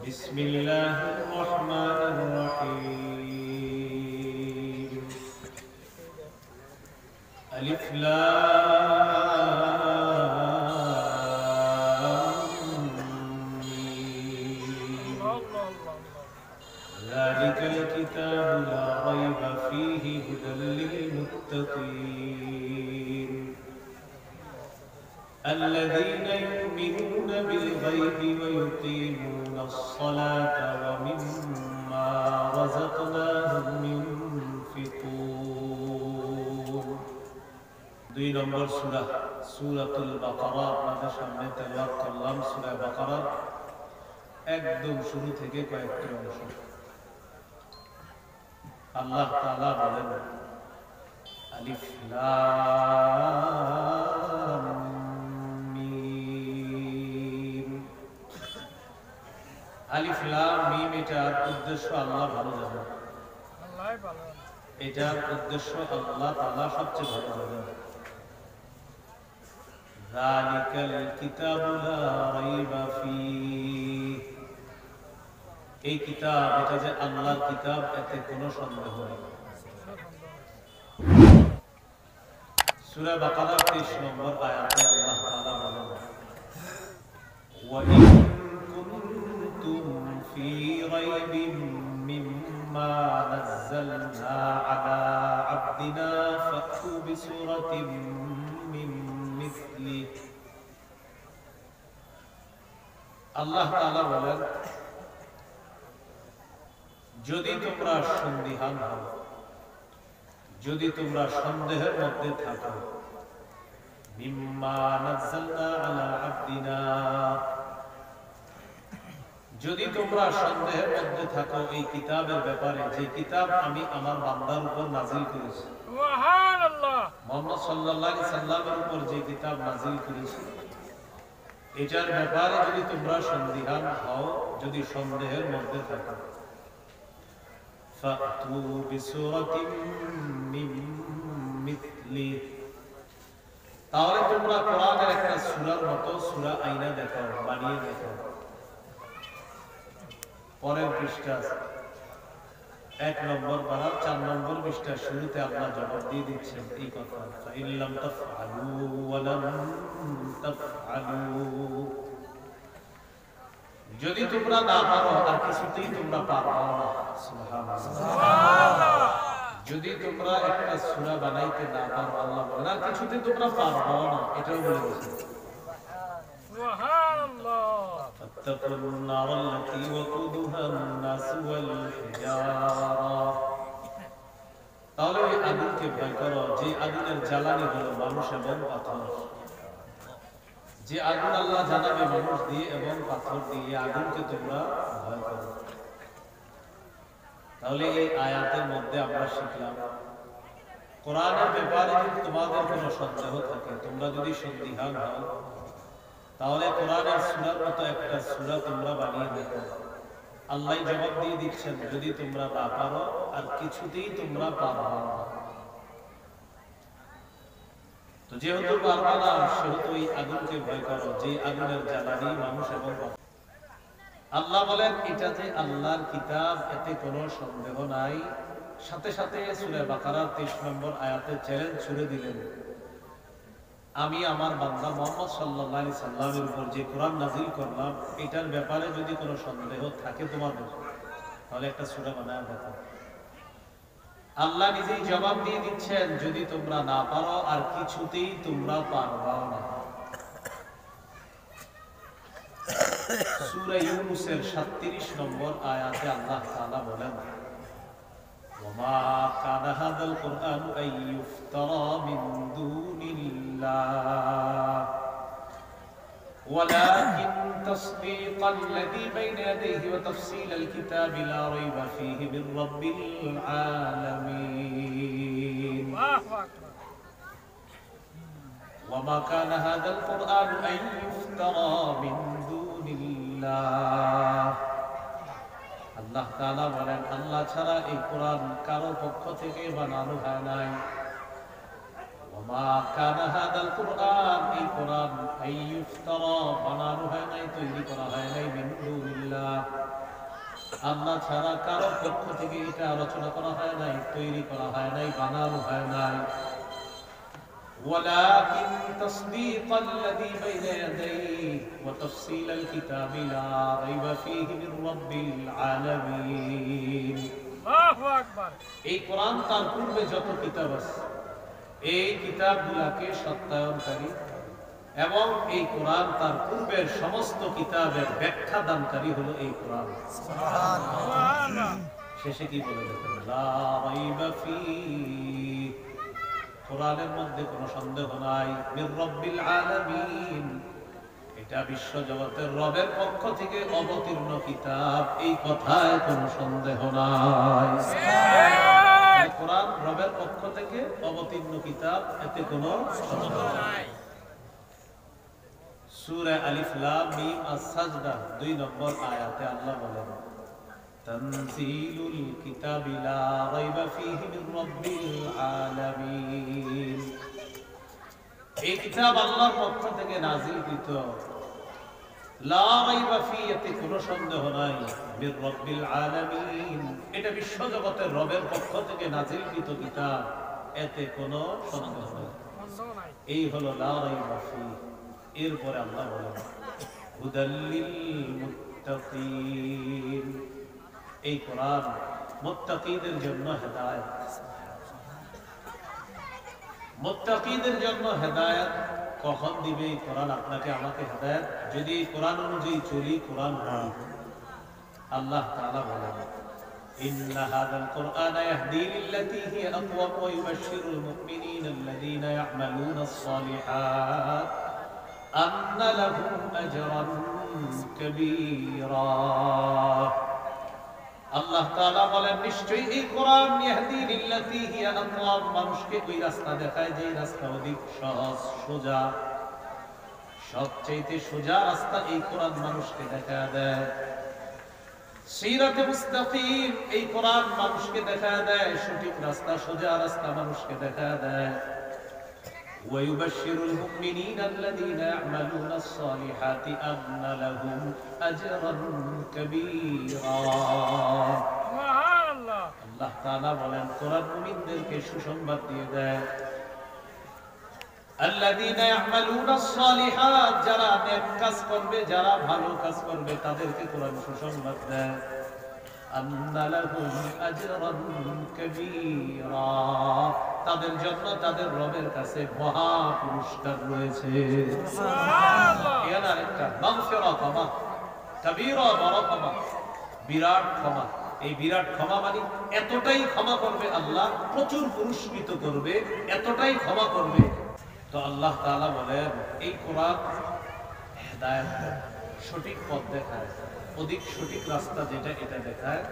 بسم الله الرحمن الرحيم ألف لام ميم ذلك الكتاب لا ريب فيه هدى للمتقين الذين يؤمنون بالغيب ويقيمون الصلاة ومما رزقناهم ينفقون 2 নম্বর সূরা সূরাতুল বাকারা আপনাদের সামনে তেলাওয়াত করলাম সূরা বাকারা একদম শুরু থেকে কয়েকটি অংশ আল্লাহ তাআলা বলেন আলিফ লাম মিম আলিফ লাম মিম এটার উদ্দেশ্য আল্লাহ ভালো জানেন আল্লাহই ভালো এটার উদ্দেশ্য আল্লাহ তাআলা সবচেয়ে ভালো জানেন যালিকাল কিতাবু লা রাইবা ফীহ এই কিতাব এটা যে আল্লাহর কিতাব এতে কোনো সন্দেহ নেই সূরা বাকারা 23 নম্বর আয়াতে আল্লাহ তাআলা বলেন ওয়া ইন কুনতুম ফি রাইবিন মিম্মা নাযালনা আলা আবদিনা ফাতু বিসূরাতিন মিন মিসলি আল্লাহ তাআলা বলেন যদি তোমরা সন্দিহান হও যদি তোমরা সন্দেহের মধ্যে থাকো মিম্মা নাযালনা আলা আবদিনা যদি তোমরা সন্দেহের মধ্যে থাকো এই কিতাবের ব্যাপারে যে কিতাব আমি আমার বান্দার উপর নাযিল করেছি সুবহানাল্লাহ মুহাম্মদ সাল্লাল্লাহু আলাইহি সাল্লামের উপর যে কিতাব নাযিল করেছি এটার ব্যাপারে যদি তোমরা সন্দিহান হও যদি সন্দেহের মধ্যে থাকো ফাতু বিসূরাতিন মিন মিথলি তাহলে তোমরা কোরআনের একটা সূরার মতো সূরা আইনা দেখাও বানিয়ে দেখাও পরের পৃষ্ঠা 1 নম্বর পারা 4 নম্বর পৃষ্ঠা শুরুতে আল্লাহ জবাব দিয়ে দিচ্ছেন এই কথা ফাইল্লাম তাফআলু ওয়া লাম তাফআলু যদি তোমরা না পারো আর কিছুতেই তোমরা পারো না সুবহানাল্লাহ যদি তোমরা একটা সূরা বানাইতে না পারো আল্লাহ বলেন আর কিছুতেই তোমরা পারো না এটাও বলে দিয়েছেন সুবহানাল্লাহ ফাত্তাকুন নারাল্লাতী ওয়াকুদুহান নাস ওয়াল হিজারা তাহলে ওই আগুনকে ভয় করো যে আগুনের জ্বালানি হলো মানুষ এবং পাথর যে আগুন আল্লাহ জানাবে মানুষ দিয়ে এবং পাথর দিয়ে আগুনকে তোমরা ভয় করো তাহলে এই আয়াতের মধ্যে আমরা শিখলাম কোরআনের ব্যাপারে যদি তোমাদের কোনো সন্দেহ থাকে তোমরা যদি সন্দিহান হও তাহলে কোরআনের সূরার মতো একটা সূরা তোমরা বানিয়ে দেখো আল্লাহ জবাব দিয়ে দিচ্ছেন যদি তোমরা না পারো আর কিছুতেই তোমরা পারবে না তো যেহেতু পারবে না সেহেতু এই আগুনকে ভয় করো যে আগুনের জ্বালানি মানুষ এবং আল্লাহ বলেন এটা যে আল্লাহর কিতাব এতে কোনো সন্দেহ নাই সাথে সাথে সূরা বাকারার 23 নম্বর আয়াতে চ্যালেঞ্জ ছুড়ে দিলেন আমি আমার বান্দা মুহাম্মদ সাল্লাল্লাহু আলাইহি সাল্লামের উপর যে কোরআন নাযিল করলাম এটার ব্যাপারে যদি কোনো সন্দেহ থাকে তোমাদের তাহলে একটা সূরা বানায় দেখো আল্লাহ নিজেই জবাব দিয়ে দিচ্ছেন যদি তোমরা না পারো আর কিছুতেই তোমরা পারবে না সূরা ইউনূসের 37 নম্বর আয়াতে আল্লাহ তাআলা বলেন ওমা কানা হাযাল কুরআন আন ইফতারা মিন দুনিল্লাহ ولكن تصديق الذي بين يديه وتفصيل الكتاب لا ريب فيه من رب العالمين وما كان هذا القرآن أن يفترى من دون الله আল্লাহ তাআলা বলেন আল্লাহ ছাড়া এই কোরআন কারো পক্ষ থেকে বানানো হয় নাই ওমা কানা হাদাল কুরআন এই কোরআন আইয়ুফতারা বানানো হয় নাই তৈরি করা হয় নাই মিন দুনিল্লাহ আল্লাহ ছাড়া কারো পক্ষ থেকে এটা আলোচনা করা হয় নাই, তৈরি করা হয় নাই, বানানো হয় নাই। ولكن تصديق الذي بين يديه وتفصيل الكتاب لا ريب فيه من رب العالمين। الله আকবার। এই কোরআন তার পূর্বে যত কিতাব আছে এই কিতাবগুলোকে সত্যায়নকারী এবং এই কোরআন তার পূর্বের সমস্ত কিতাবের ব্যাখ্যা দানকারী হলো এই কোরআন। সুবহানাল্লাহ। শেষে কি বলে দেখেন, লা রাইবা ফীহি, কোরআনের মধ্যে কোনো সন্দেহ নাই, মির রাব্বিল আলামিন, এটা বিশ্ব জগতের রবের পক্ষ থেকে অবতীর্ণ কিতাব, এই কথায় কোনো সন্দেহ নাই। কোরআন রবের পক্ষ থেকে অবতীর্ণ কিতাব, এতে কোনো সন্দেহ নাই। সূরা আলিফ লাম মিম আস-সাজদা 2 নম্বর আয়াতে আল্লাহ বলেন, তানজিলুল কিতাবি লা রাইবা ফীহি মির রাব্বিল আলামিন। এই কিতাব আল্লাহর পক্ষ থেকে নাযিলকৃত, লা রাইবা ফীহি, এতে কোনো সন্দেহ নাই, মির রাব্বিল আলামিন, এটা বিশ্ব জগতের রবের পক্ষ থেকে নাযিলকৃত কিতাব, এতে কোনো সন্দেহ নাই। এই হলো লা রাইবা ফীহি। এরপরে আল্লাহ বলেন, হুদাল্লিল মুত্তাকিন, এই কোরআন মুত্তাকিদের জন্য হেদায়েত। মুত্তাকিদের জন্য হেদায়েত কখন দিবে এই কোরআন আপনাকে আমাকে হেদায়েত? যদি এই কোরআন অনুযায়ী চলি, কোরআন পড়ি। আল্লাহ তাআলা বলেন, ইন্না হাযাল কুরআনা ইয়াহদি লিল্লাতী হিয়া আকওয়াম ওয়া ইউবাশশিরুল মুমিনিনা আল্লাযীনা ইয়া'মালুনাস সালিহাত আন্না লাহুম আজরান কাবীরা। আল্লাহ তাআলা বলেন, নিশ্চয়ই এই কোরআন ইয়াহদি লিল্লাতী হিয়া আকওয়াম, মানুষকে ওই রাস্তা দেখায় যে রাস্তা অধিক সহজ সোজা, সবচেয়ে সোজা রাস্তা এই কোরআন মানুষকে দেখায় দেয়। সিরাতে মুস্তাকিম, এই কোরআন মানুষকে দেখায় দেয় সঠিক রাস্তা, সোজা রাস্তা মানুষকে দেখায় দেয়। ওয়া ইউবাশশিরুল মুমিনিনা আল্লাযীনা ইয়া'মালুনাস সালিহাতি আন্না লাহুম আজরান কাবীরা। সুবহানাল্লাহ। আল্লাহ তাআলা বলেন, কোরআন মুমিনদেরকে সুসংবাদ দিয়ে দেয়। আল্লাযীনা ইয়া'মালুনাস সালিহাত, যারা নেক কাজ করবে, যারা ভালো কাজ করবে, তাদেরকে কোরআন সুসংবাদ দেয়। আন্না লাহুম আজরান কাবীরা, তাদের জন্য তাদের রবের কাছে মহা পুরস্কার রয়েছে। সুবহানাল্লাহ। এর আরেকটা মাগফিরা, ক্ষমা, কাবীরা বড় ক্ষমা, বিরাট ক্ষমা। এই বিরাট ক্ষমা মানে এতটাই ক্ষমা করবে আল্লাহ, প্রচুর পুরস্কৃত করবে, এতটাই ক্ষমা করবে। তো আল্লাহ তাআলা বলেন, এই কোরআন হেদায়েত দেয়, সঠিক পথ দেখায়, অধিক সঠিক রাস্তা যেটা এটা দেখায়।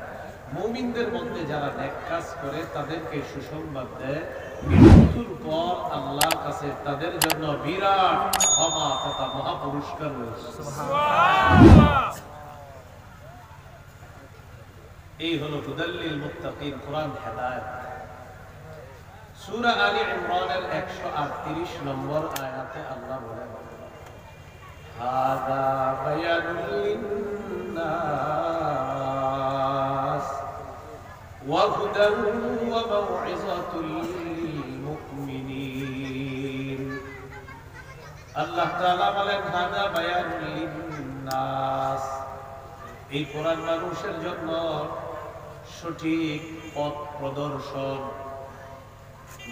মুমিনদের মধ্যে যারা নেক কাজ করে তাদেরকে সুসংবাদ দেয়, মৃত্যুর পর আল্লাহর কাছে তাদের জন্য বিরাট ক্ষমা তথা মহা পুরস্কার রয়েছে। সুবহানাল্লাহ। এই হলো হুদাল্লিল মুত্তাকিন, কোরআন হেদায়েত। সূরা আলী ইমরানের 138 নম্বর আয়াতে আল্লাহ বলেন, হাযা বায়ানুল লিন্নাস ওয়া হুদান ওয়া মাউইযাতুল লিল মুমিনিন। আল্লাহ তাআলা বলেন, হাযা বায়ানুল লিন্নাস, এই কোরআন মানুষের জন্য সঠিক পথ প্রদর্শন।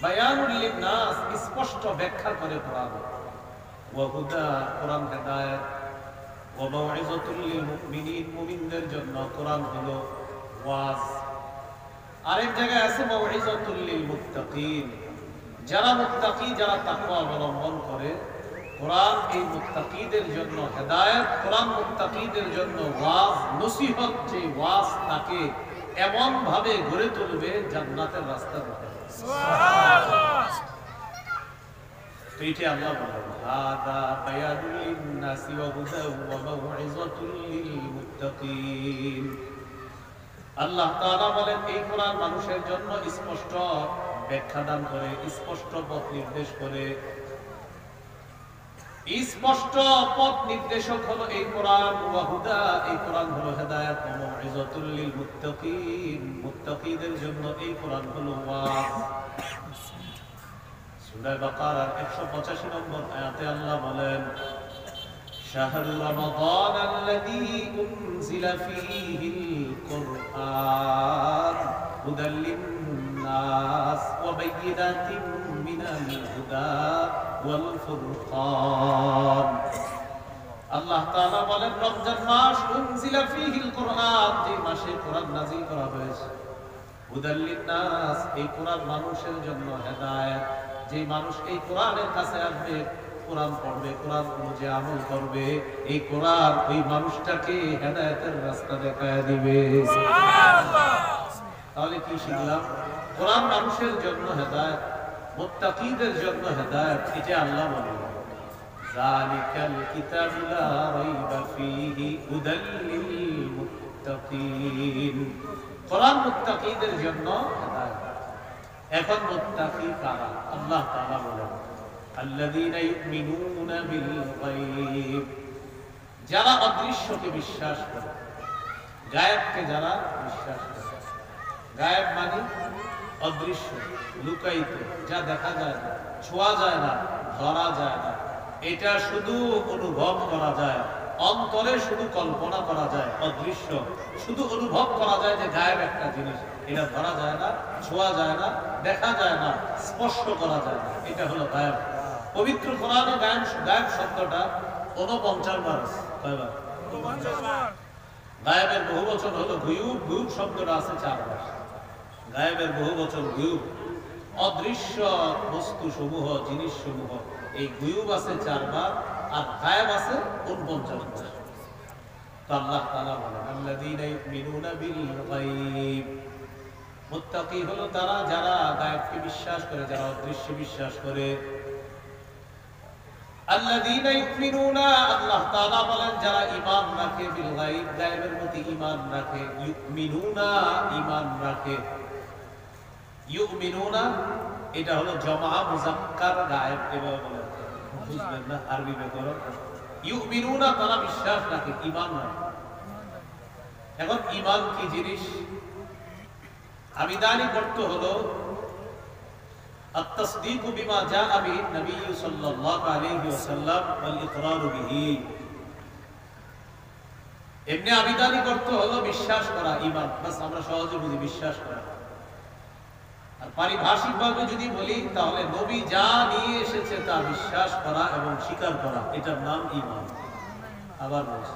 বায়ানুল লিন্নাস, স্পষ্ট ব্যাখ্যা করে কোরআন। ওয়া হুদা, কোরআন হেদায়েত। ওয়া মাউইযাতুল লিল মুমিনিন, মুমিনদের জন্য কোরআন হলো ওয়াজ। আরেক জায়গায় আছে মাউইযাতুল লিল মুত্তাকিন, যারা মুত্তাকি, যারা তাকওয়া অবলম্বন করে, কোরআন এই মুত্তাকিদের জন্য হেদায়েত। কোরআন মুত্তাকিদের জন্য ওয়াজ, নসিহত, যে ওয়াজ তাকে এমন ভাবে গড়ে তুলবে জান্নাতের রাস্তা দেখাবে। সুবহানাল্লাহ। তো এইটা আল্লাহ বলেন, হাদা বায়ানুল লিন্নাসি ওয়া হুদা ওয়া মাউইযাতুল লিল মুত্তাকিন। আল্লাহ তাআলা বলেন, এই কোরআন মানুষের জন্য স্পষ্ট ব্যাখ্যা দান করে, স্পষ্ট পথ নির্দেশ করে। স্পষ্ট পথ নির্দেশক হলো এই কোরআন, ওয়া হুদা, এই কোরআন হলো হেদায়েত, ওয়া মাউইযাতুল লিল মুত্তাকিন, মুত্তাকিদের জন্য এই কোরআন হলো ওয়াজ। সূরা বাকারার 185 নম্বর আয়াতে আল্লাহ বলেন, শাহরু রমাদান আল্লাযী উনজিলা ফীহিল কুরআন হুদাল লিন-নাস ওয়া বায়্যিনাতিন মিনাল হুদা ওয়াল ফুরকান। আল্লাহ তাআলা বলেন, রমজান মাস উনজিলা ফীহিল কুরআন, যে মাসে কোরআন নাযিল করা হয়েছে, হুদাল লিন-নাস, এই কোরআন মানুষের জন্য হেদায়েত। যে মানুষ এই কোরআনের কাছে আসবে, কোরআন পড়বে, কোরআন অনুযায়ী আমল করবে, এই কোরআন ওই মানুষটাকে হেদায়েতের রাস্তা দেখায় দিবে। সুবহানাল্লাহ। তাহলে কি শিখলাম? কোরআন মানুষের জন্য হেদায়েত, মুত্তাকিদের জন্য হেদায়েত। এটা আল্লাহ বলেন, যালিকাল কিতাবু লা রাইবা ফীহি হুদাল লিল মুত্তাকিন। কোরআন মুত্তাকিদের জন্য হেদায়েত। এখন মুত্তাকি কারা? আল্লাহ তাআলা বলেন, আল্লাযীনা ইউমিনুনা বিল গায়ব, যারা অদৃশ্যকে বিশ্বাস করে, গায়েবকে যারা বিশ্বাস করে। গায়েব মানে অদৃশ্য, লুকায়িত, যা দেখা যায় না, ছোঁয়া যায় না, ধরা যায় না, এটা শুধু অনুভব করা যায়, অন্তরে শুধু কল্পনা করা যায়। অদৃশ্য শুধু অনুভব করা যায় যে গায়েব একটা জিনিস, এটা ধরা যায় না, ছোঁয়া যায় না, দেখা যায় না, স্পর্শ করা যায় না, এটা হলো গায়েব। পবিত্র কোরআনে গায়েব শব্দটা 49 বার আছে। কয়বার? 49 বার। গায়েবের বহুবচন হলো গুয়ুব, গুয়ুব শব্দটা আছে 4 বার। গায়েবের বহুবচন গুয়ুব, অদৃশ্য বস্তু সমূহ, জিনিস সমূহ, এই গুয়ুব আছে 4 বার, আর গায়েব আছে 49 বার। তো আল্লাহ তাআলা বলেন, আল্লাযীনা ইউমিনুনা বিল গায়ব, মুত্তাকি হলো তারা যারা গায়েবকে বিশ্বাস করে, যারা অদৃশ্যে বিশ্বাস করে। আল্লাযীনা ইউমিনুনা, আল্লাহ তাআলা বলেন যারা ঈমান রাখে, বিল গায়ব, গায়েবের প্রতি ঈমান রাখে। ইউমিনুনা, ঈমান রাখে। ইউমিনুনা এটা হলো জমা মুযাক্কার গায়েব, এভাবে বলে, বুঝবেন না আরবি ব্যাকরণ। ইউমিনুনা তারা বিশ্বাস রাখে, ঈমান রাখে। এখন ঈমান কি জিনিস? আবিধানিক অর্থ হলো التصديق بما جاء به النبي صلى الله عليه وسلم والإقرار به। এমনি আবিধানিক অর্থ হলো বিশ্বাস করা, ঈমান, বাস আমরা সহজে বুঝি বিশ্বাস করা। আর পারিভাষিকভাবে যদি বলি তাহলে নবী যা নিয়ে এসেছে তা বিশ্বাস করা এবং স্বীকার করা, এটার নাম ঈমান। আবার বলছি,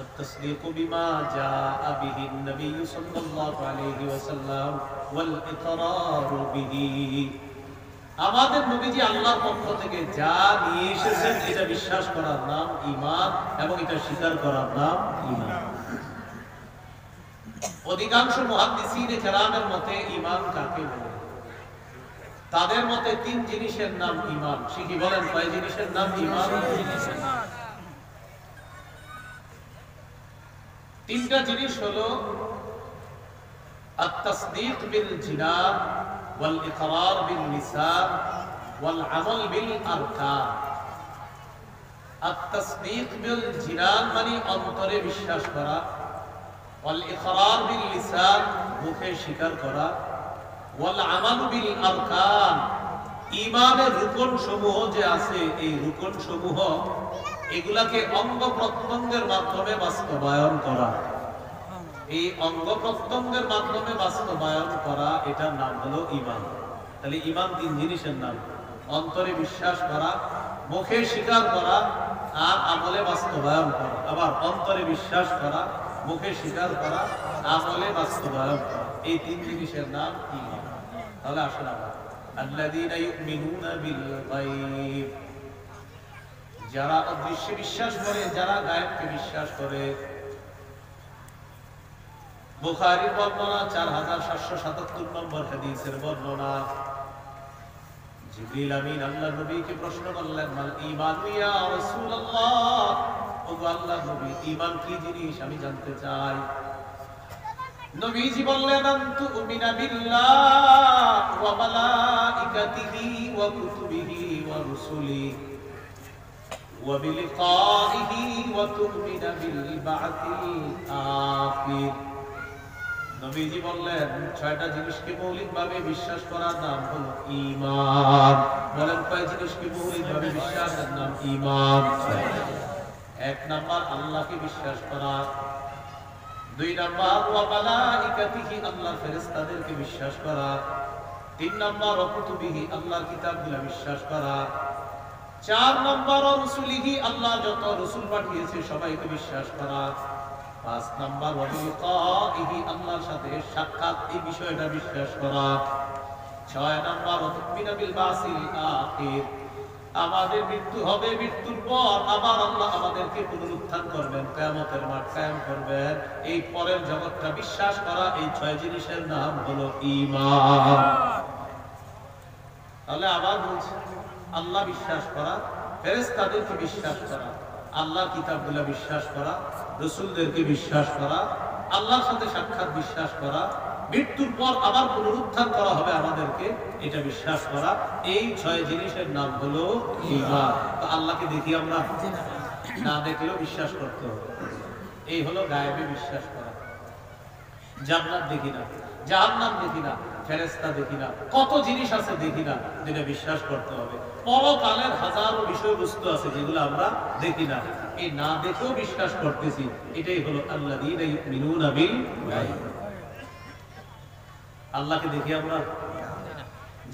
التصديق بما جاء به النبي صلى الله عليه وسلم والإقرار به। আমাদের নবীজি আল্লাহর পক্ষ থেকে যা নিয়ে এসেছেন এটা বিশ্বাস করার নাম ঈমান, এবং এটা স্বীকার করার নাম ঈমান। অধিকাংশ মুহাদ্দিসিনে কেরামের মতে ঈমান কাকে বলে? তাদের মতে 3 জিনিসের নাম ঈমান। শিখি বলেন, কয় জিনিসের নাম ঈমান? 3টা জিনিস হলো التصديق بالجنان والإقرار باللسان والعمل بالأركان। التصديق بالجنان মানে অন্তরে বিশ্বাস করা, والإقرار باللسان মুখে স্বীকার করা, والعمل بالأركان ঈমানের রুকন সমূহ যে আছে, এই রুকন সমূহ এগুলাকে অঙ্গ প্রত্যঙ্গের মাধ্যমে বাস্তবায়ন করা। এই অঙ্গ প্রত্যঙ্গের মাধ্যমে বাস্তবায়ন করা, এটার নাম হলো ঈমান। তাহলে ঈমান 3 জিনিসের নাম, অন্তরে বিশ্বাস করা, মুখে স্বীকার করা, আর আমলে বাস্তবায়ন করা। আবার অন্তরে বিশ্বাস করা, মুখে স্বীকার করা, আমলে বাস্তবায়ন করা, এই 3 জিনিসের নাম ঈমান। তাহলে আসুন আমরা, আল্লাযীনা ইউমিনুনা বিল গায়ব, যারা অদৃশ্যে বিশ্বাস করে, যারা গায়েবকে বিশ্বাস করে। বুখারীর বর্ণনা 4777 নম্বর হাদিসের বর্ণনা। জিবরিল আমিন আল্লাহর নবীকে প্রশ্ন করলেন, মাল ঈমান ইয়া রাসূলুল্লাহ, ও আল্লাহর নবী, ঈমান কি জিনিস আমি জানতে চাই। নবীজি বললেন, আনতু উমিনা বিল্লাহ ওয়া মালাইকাতিহি ওয়া কুতুবিহি ওয়া রুসুলিহি ওয়া বিলিকাইহি ওয়া তুমিনা বিল বা'থিল আখির। নবীজি বললেন 6টা জিনিসকে মৌলিকভাবে বিশ্বাস করার নাম হলো ঈমান। বলেন কয় জিনিসকে মৌলিকভাবে বিশ্বাসের নাম ঈমান? 1 নাম্বার আল্লাহকে বিশ্বাস করা, 2 নাম্বার ওয়া মালাইকাতিহি আল্লাহর ফেরেশতাদেরকে বিশ্বাস করা, 3 নাম্বার ওয়া কুতুবিহি আল্লাহর কিতাবগুলো বিশ্বাস করা, 4 নাম্বার ওয়া রাসূলিহি আল্লাহ যত রাসূল পাঠিয়েছে সবাইকে বিশ্বাস করা, 5 নাম্বার ওয়া বিলিকাইহি আল্লাহর সাথে সাক্ষাৎ এই বিষয়টা বিশ্বাস করা, 6 নাম্বার ওয়া তুমিনা বিল বাসিল আখির আমাদের মৃত্যু হবে, মৃত্যুর পর আবার আল্লাহ আমাদেরকে পুনরুত্থান করবেন, কিয়ামতের মাঠ কায়েম করবেন, এই পরের জগৎটা বিশ্বাস করা। এই 6 জিনিসের নাম হলো ঈমান। তাহলে আবার বলছি আল্লাহ বিশ্বাস করা, ফেরেশতাদেরকে বিশ্বাস করা, আল্লাহর কিতাবগুলো বিশ্বাস করা, রাসূলদেরকে বিশ্বাস করা, আল্লাহর সাথে সাক্ষাৎ বিশ্বাস করা, মৃত্যুর পর আবার পুনরুত্থান করা হবে আমাদেরকে, এটা বিশ্বাস করা। এই 6 জিনিসের নাম হলো ঈমান। তো আল্লাহকে দেখি আমরা? না দেখলেও বিশ্বাস করতে হবে। এই হলো গায়েবে বিশ্বাস করা। জান্নাত দেখি না, জাহান্নাম দেখি না, ফেরেশতা দেখি না, কত জিনিস আছে দেখি না, যেটা বিশ্বাস করতে হবে। পরকালের হাজারো বিষয়বস্তু আছে যেগুলো আমরা দেখি না, এই না দেখেও বিশ্বাস করতেছি। এটাই হলো আল্লাযীনা ইউমিনুনা বিল গায়ব। আল্লাহকে দেখি আমরা?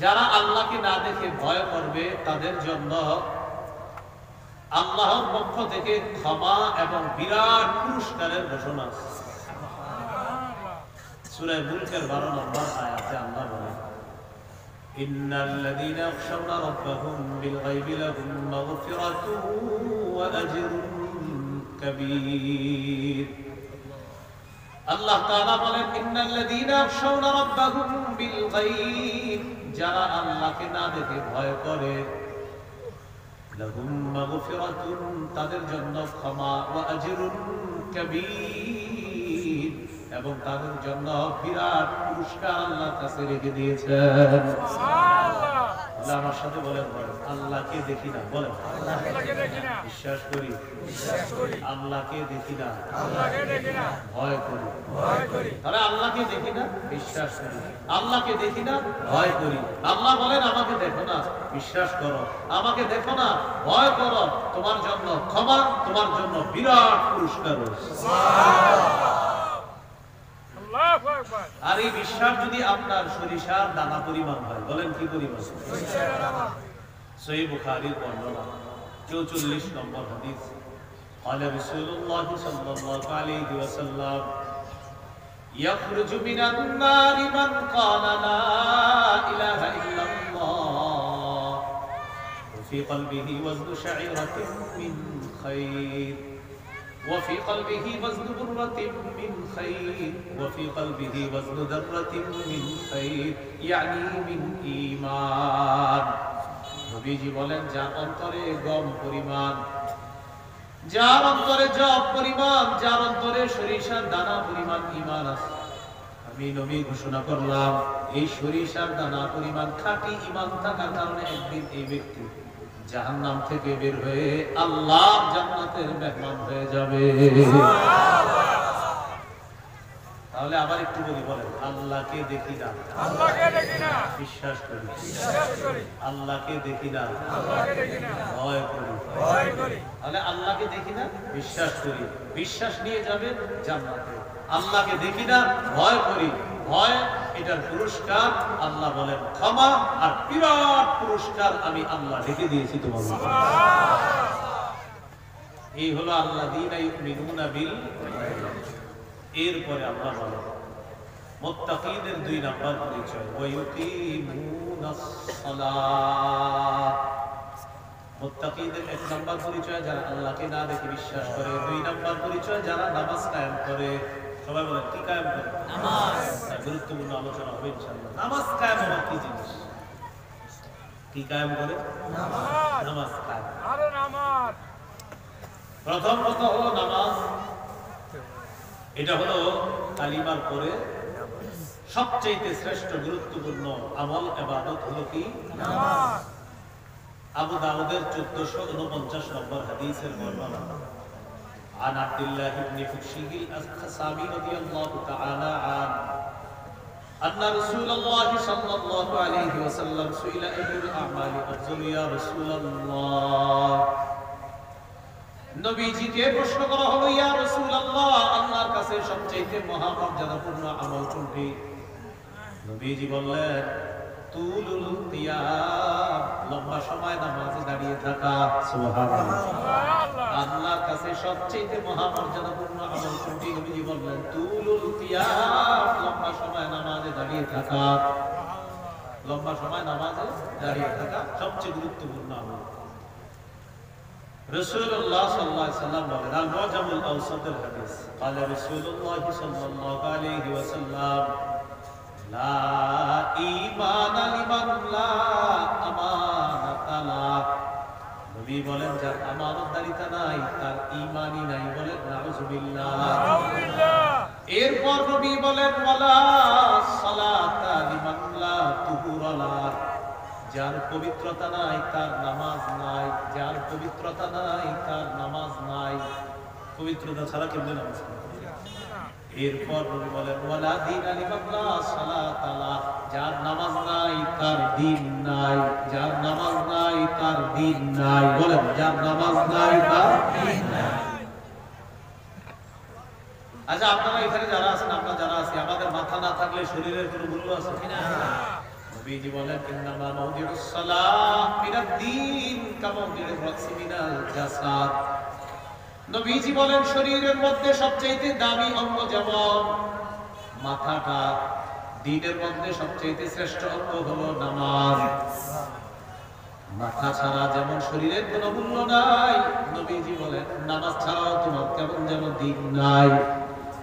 যারা আল্লাহকে না দেখে ভয় করবে তাদের জন্য আল্লাহর পক্ষ থেকে ক্ষমা এবং বিরাট পুরস্কারের ঘোষণা। সূরা মুলকের 12 নম্বর আয়াতে আল্লাহ বলেন, ইন্নাল্লাযীনা ইয়াখশাউনা রাব্বাহুম বিল গায়বি লাহুম মাগফিরাতুন ওয়া আজরুন কাবীর। আল্লাহ তাআলা বলেন, ইন্নাল্লাযীনা ইয়াখশাউনা রাব্বাহুম বিল গায়ব, যারা আল্লাহকে না দেখে ভয় করে, লাহুম মাগফিরাতুন তাদের জন্য ক্ষমা, ওয়া আজরুন কাবীর এবং তাদের জন্য বিরাট পুরস্কার আল্লাহর কাছে রেখে দিয়েছেন। সুবহানাল্লাহ। আল্লাহ আমার সাথে বলেন, আল্লাহকে দেখি না। বলেন আল্লাহকে দেখি না, বিশ্বাস করি, বিশ্বাস করি। আল্লাহকে দেখি না, আল্লাহকে দেখি না, ভয় করি, ভয় করি। তাহলে আল্লাহকে দেখি না, বিশ্বাস করি, আল্লাহকে দেখি না, ভয় করি। আল্লাহ বলেন আমাকে দেখো না, বিশ্বাস করো, আমাকে দেখো না, ভয় করো, তোমার জন্য ক্ষমা, তোমার জন্য বিরাট পুরস্কার। সুবহানাল্লাহ। আর এই বিশ্বাস যদি আপনার সরিষার দানা পরিমাণ হয়, বলেন কি পরিমাণ? সহিহ বুখারীর বর্ণনা 44 নম্বর হাদিস, قال رسول الله صلى الله عليه وسلم يخرج من النار من قال لا اله الا الله وفي قلبه وزن شعيرة من خير وفي قلبه وزن برة من خير وفي قلبه وزن ذرة من خير يعني من إيمان। নবীজি বলেন, যার অন্তরে গম পরিমাণ, যার অন্তরে জব পরিমাণ, যার অন্তরে সরিষার দানা পরিমাণ ঈমান আছে, আমি নবী ঘোষণা করলাম এই সরিষার দানা পরিমাণ খাঁটি ঈমান থাকার কারণে একদিন এই ব্যক্তি জাহান্নাম থেকে বের হয়ে আল্লাহর জান্নাতের মেহমান হয়ে যাবে। তাহলে আবার একটু বলি, বলেন আল্লাহকে দেখি না, আল্লাহকে দেখি না, বিশ্বাস করি, বিশ্বাস করি। আল্লাহকে দেখি না, আল্লাহকে দেখি না, ভয় করি, ভয় করি। তাহলে আল্লাহকে দেখি না, বিশ্বাস করি, বিশ্বাস নিয়ে যাবে জান্নাতে। আল্লাহকে দেখি না, ভয় করি, ভয় এটার পুরস্কার আল্লাহ বলেন ক্ষমা, আর বিরাট পুরস্কার আমি আল্লাহ রেখে দিয়েছি তোমার। এই হলো আল্লাযীনা ইউমিনুনা বিল গায়ব। এরপরে আল্লাহ বলেন মুত্তাকিদের 2 নাম্বার পরিচয়, ওয়া ইউকিমুনাস সালাত। মুত্তাকিদের 1 নাম্বার পরিচয় যারা আল্লাহকে না দেখে বিশ্বাস করে, 2 নাম্বার পরিচয় যারা নামাজ কায়েম করে। সবাই বলেন কি কায়েম করে? নামাজ। গুরুত্বপূর্ণ আলোচনা হবে ইনশাআল্লাহ। নামাজ কায়েম হওয়ার কি জিনিস? কি কায়েম করে? নামাজ। নামাজ কায়েম। আরে নামাজ প্রথম কথা হলো নামাজ। এটা হলো কালিমার পরে সবচেয়ে শ্রেষ্ঠ গুরুত্বপূর্ণ আমল ইবাদত হলো কি? নামাজ। আবু দাউদের 1449 নম্বর হাদিসের বর্ণনা। عن عبد الله بن فشيل الخصابي رضي الله تعالى عنه أن رسول الله صلى الله عليه وسلم سئل أي الأعمال أفضل يا رسول الله নবীজিকে প্রশ্ন করা হলো ইয়া রাসূলুল্লাহ আল্লাহর কাছে সবচেয়ে মহামর্যাদাপূর্ণ আমল কোনটি? নবীজি বললেন তুলুল কিয়াম, লম্বা সময় নামাজে দাঁড়িয়ে থাকা। সুবহানাল্লাহ। আল্লাহর কাছে সবচেয়ে মহামর্যাদাপূর্ণ আমল কোনটি? নবীজি বললেন তুলুল কিয়াম, লম্বা সময় নামাজে দাঁড়িয়ে থাকা। লম্বা সময় নামাজে দাঁড়িয়ে থাকা সবচেয়ে গুরুত্বপূর্ণ আমল। রাসূলুল্লাহ সাল্লাল্লাহু আলাইহি ওয়াসাল্লাম বলেন আল মুআজামুল আওসাতুল হাদিস قال রাসূলুল্লাহ সাল্লাল্লাহু আলাইহি ওয়াসাল্লাম লা ঈমান লিমান লা আমানাতা লা। নবী বলেন যার আমানতদারিতা নাই তার ঈমানই নাই। বলেন নাউযুবিল্লাহ। এরপর নবী বলেন ওয়ালা সালাতা লিমান লা তুহুরা লা। যার পবিত্রতা নাই তার নামাজ নাই। যার পবিত্রতা নাই তার নামাজ নাই। পবিত্রতা ছাড়া কেমনে নামাজ পড়বে? এরপর নবী বলেন ওয়ালা দীন লিমান লা সালাতা লা। যার নামাজ নাই তার দ্বীন নাই। যার নামাজ নাই তার দ্বীন নাই। বলেন যার নামাজ নাই তার দ্বীন নাই। আচ্ছা আপনারা এখানে যারা আছেন, আমরা যারা আছি, আমাদের মাথা না থাকলে শরীরের কোনো মূল্য আছে কিনা? নবীজি বলেন ইন্নামা মাউদিউস সালাহ মিনাদ দ্বীন কামাউদিউর রাসি মিনাল জাসাদ। নবীজি বলেন শরীরের মধ্যে সবচেয়ে দামি অঙ্গ যেমন মাথাটা, দ্বীনের মধ্যে সবচেয়ে শ্রেষ্ঠ অঙ্গ হলো নামাজ। মাথা ছাড়া যেমন শরীরের কোনো মূল্য নাই, নবীজি বলেন নামাজ ছাড়াও তোমার কেমন যেন দ্বীন নাই।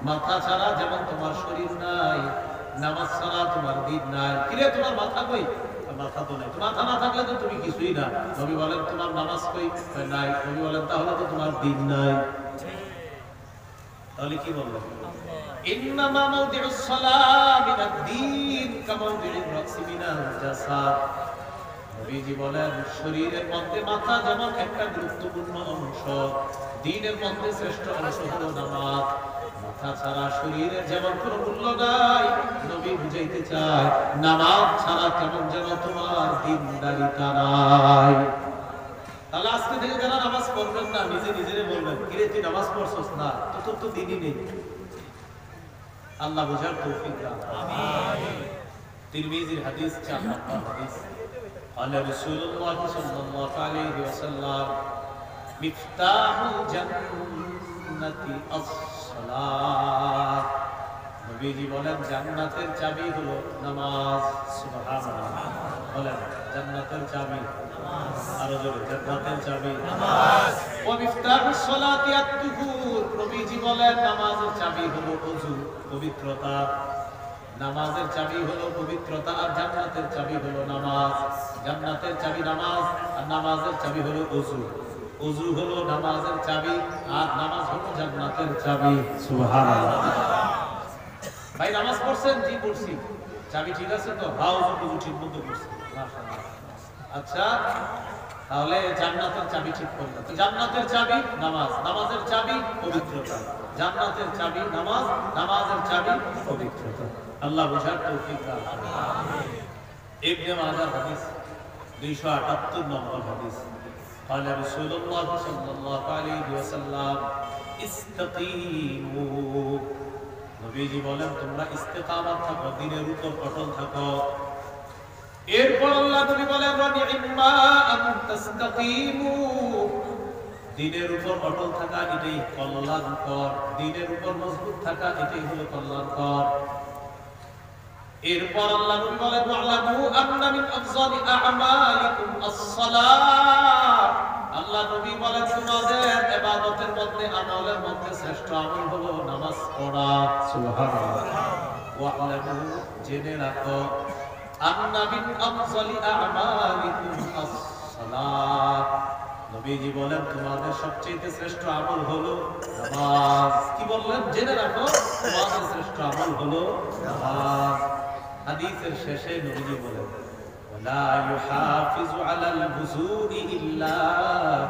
মাথা ছাড়া যেমন তোমার শরীর নাই, নামাজ ছাড়া তোমার দ্বীন নাই। কিরে তোমার মাথা কই? মাথা তো নাই। মাথা না থাকলে তো তুমি কিছুই না। নবী বলেন তোমার নামাজ কই? নাই। নবী বলেন তাহলে তো তোমার দ্বীন নাই। তাহলে কি বললেন? ইন্নামা মাউদিউস সালাহ মিনাদ দ্বীন কামাউদিউর রাসি মিনাল জাসাদ। নবীজি বলেন শরীরের মধ্যে মাথা যেমন একটা গুরুত্বপূর্ণ অংশ, দ্বীনের মধ্যে শ্রেষ্ঠ অংশ হলো নামাজ। মাথা ছাড়া শরীরের যেমন কোনো মূল্য নাই, নবী বুঝাইতে চায় নামাজ ছাড়া কেমন যেন তোমার দ্বীনদারিতা নাই। তাহলে আজকে থেকে যারা নামাজ পড়বেন না, নিজে নিজেরে বলবেন কিরে তুই নামাজ পড়ছস না, তোর তো দ্বীনই নেই। আল্লাহ বুঝার তৌফিক দান। আমিন। তিরমিজির হাদিস 4 নম্বর হাদিস। قال رسول الله صلى الله عليه وسلم مفتاح الجنة الصلاة। নবীজি বলেন জান্নাতের চাবি হলো নামাজ। সুবহানাল্লাহ। বলেন জান্নাতের চাবি নামাজ। আরো জোরে জান্নাতের চাবি নামাজ। ওয়া মিফতাহুস সালাতি আত-তুহুর। নবীজি বলেন নামাজের চাবি হলো ওযু, পবিত্রতা। নামাজের চাবি হলো পবিত্রতা আর জান্নাতের চাবি হলো নামাজ। জান্নাতের চাবি নামাজ আর নামাজের চাবি হলো ওযু। ওযু হলো নামাজের চাবি আর নামাজ হলো জান্নাতের চাবি। সুবহানাল্লাহ। ভাই নামাজ পড়ছেন? জি পড়ছি। চাবি ঠিক আছে তো? হ্যাঁ ওযু ঠিক মতো পড়ছি। মাশাআল্লাহ। আচ্ছা তাহলে জান্নাতের চাবি ঠিক করলেন। তো জান্নাতের চাবি নামাজ, নামাজের চাবি পবিত্রতা। জান্নাতের চাবি নামাজ, নামাজের চাবি পবিত্রতা। আল্লাহ বুঝার তৌফিক দান। আমিন। ইবনে মাজাহ হাদিস 278 নম্বর হাদিস। قال رسول الله صلى الله عليه وسلم استقيموا। নবীজি বলেন তোমরা ইস্তেকামাত থাকো, দ্বীনের উপর অটল থাকো। এরপর আল্লাহ নবী বলেন ওয়ানি'মা আন তাস্তাকিমু। দ্বীনের উপর অটল থাকা এটাই কল্যাণকর। দ্বীনের উপর মজবুত থাকা এটাই হলো কল্যাণকর। এরপর আল্লাহ নবী বলেন ওয়া'লামু আন্না মিন আফযালি আ'মালিকুম আস-সালাহ। আল্লাহ নবী বলেন তোমাদের ইবাদতের মধ্যে, আমলের মধ্যে শ্রেষ্ঠ আমল হলো নামাজ পড়া। সুবহানাল্লাহ। ওয়া'লামু জেনে রাখো আন্না মিন আফযালি আ'মালিকুম আস-সালাহ। নবীজি বলেন তোমাদের সবচেয়ে শ্রেষ্ঠ আমল হলো নামাজ। কি বললেন? জেনে রাখো তোমাদের শ্রেষ্ঠ আমল হলো নামাজ। হাদিসের শেষে নবীজি বলেন ওয়ালা ইউহাফিজু আলাল বুজুরি ইল্লা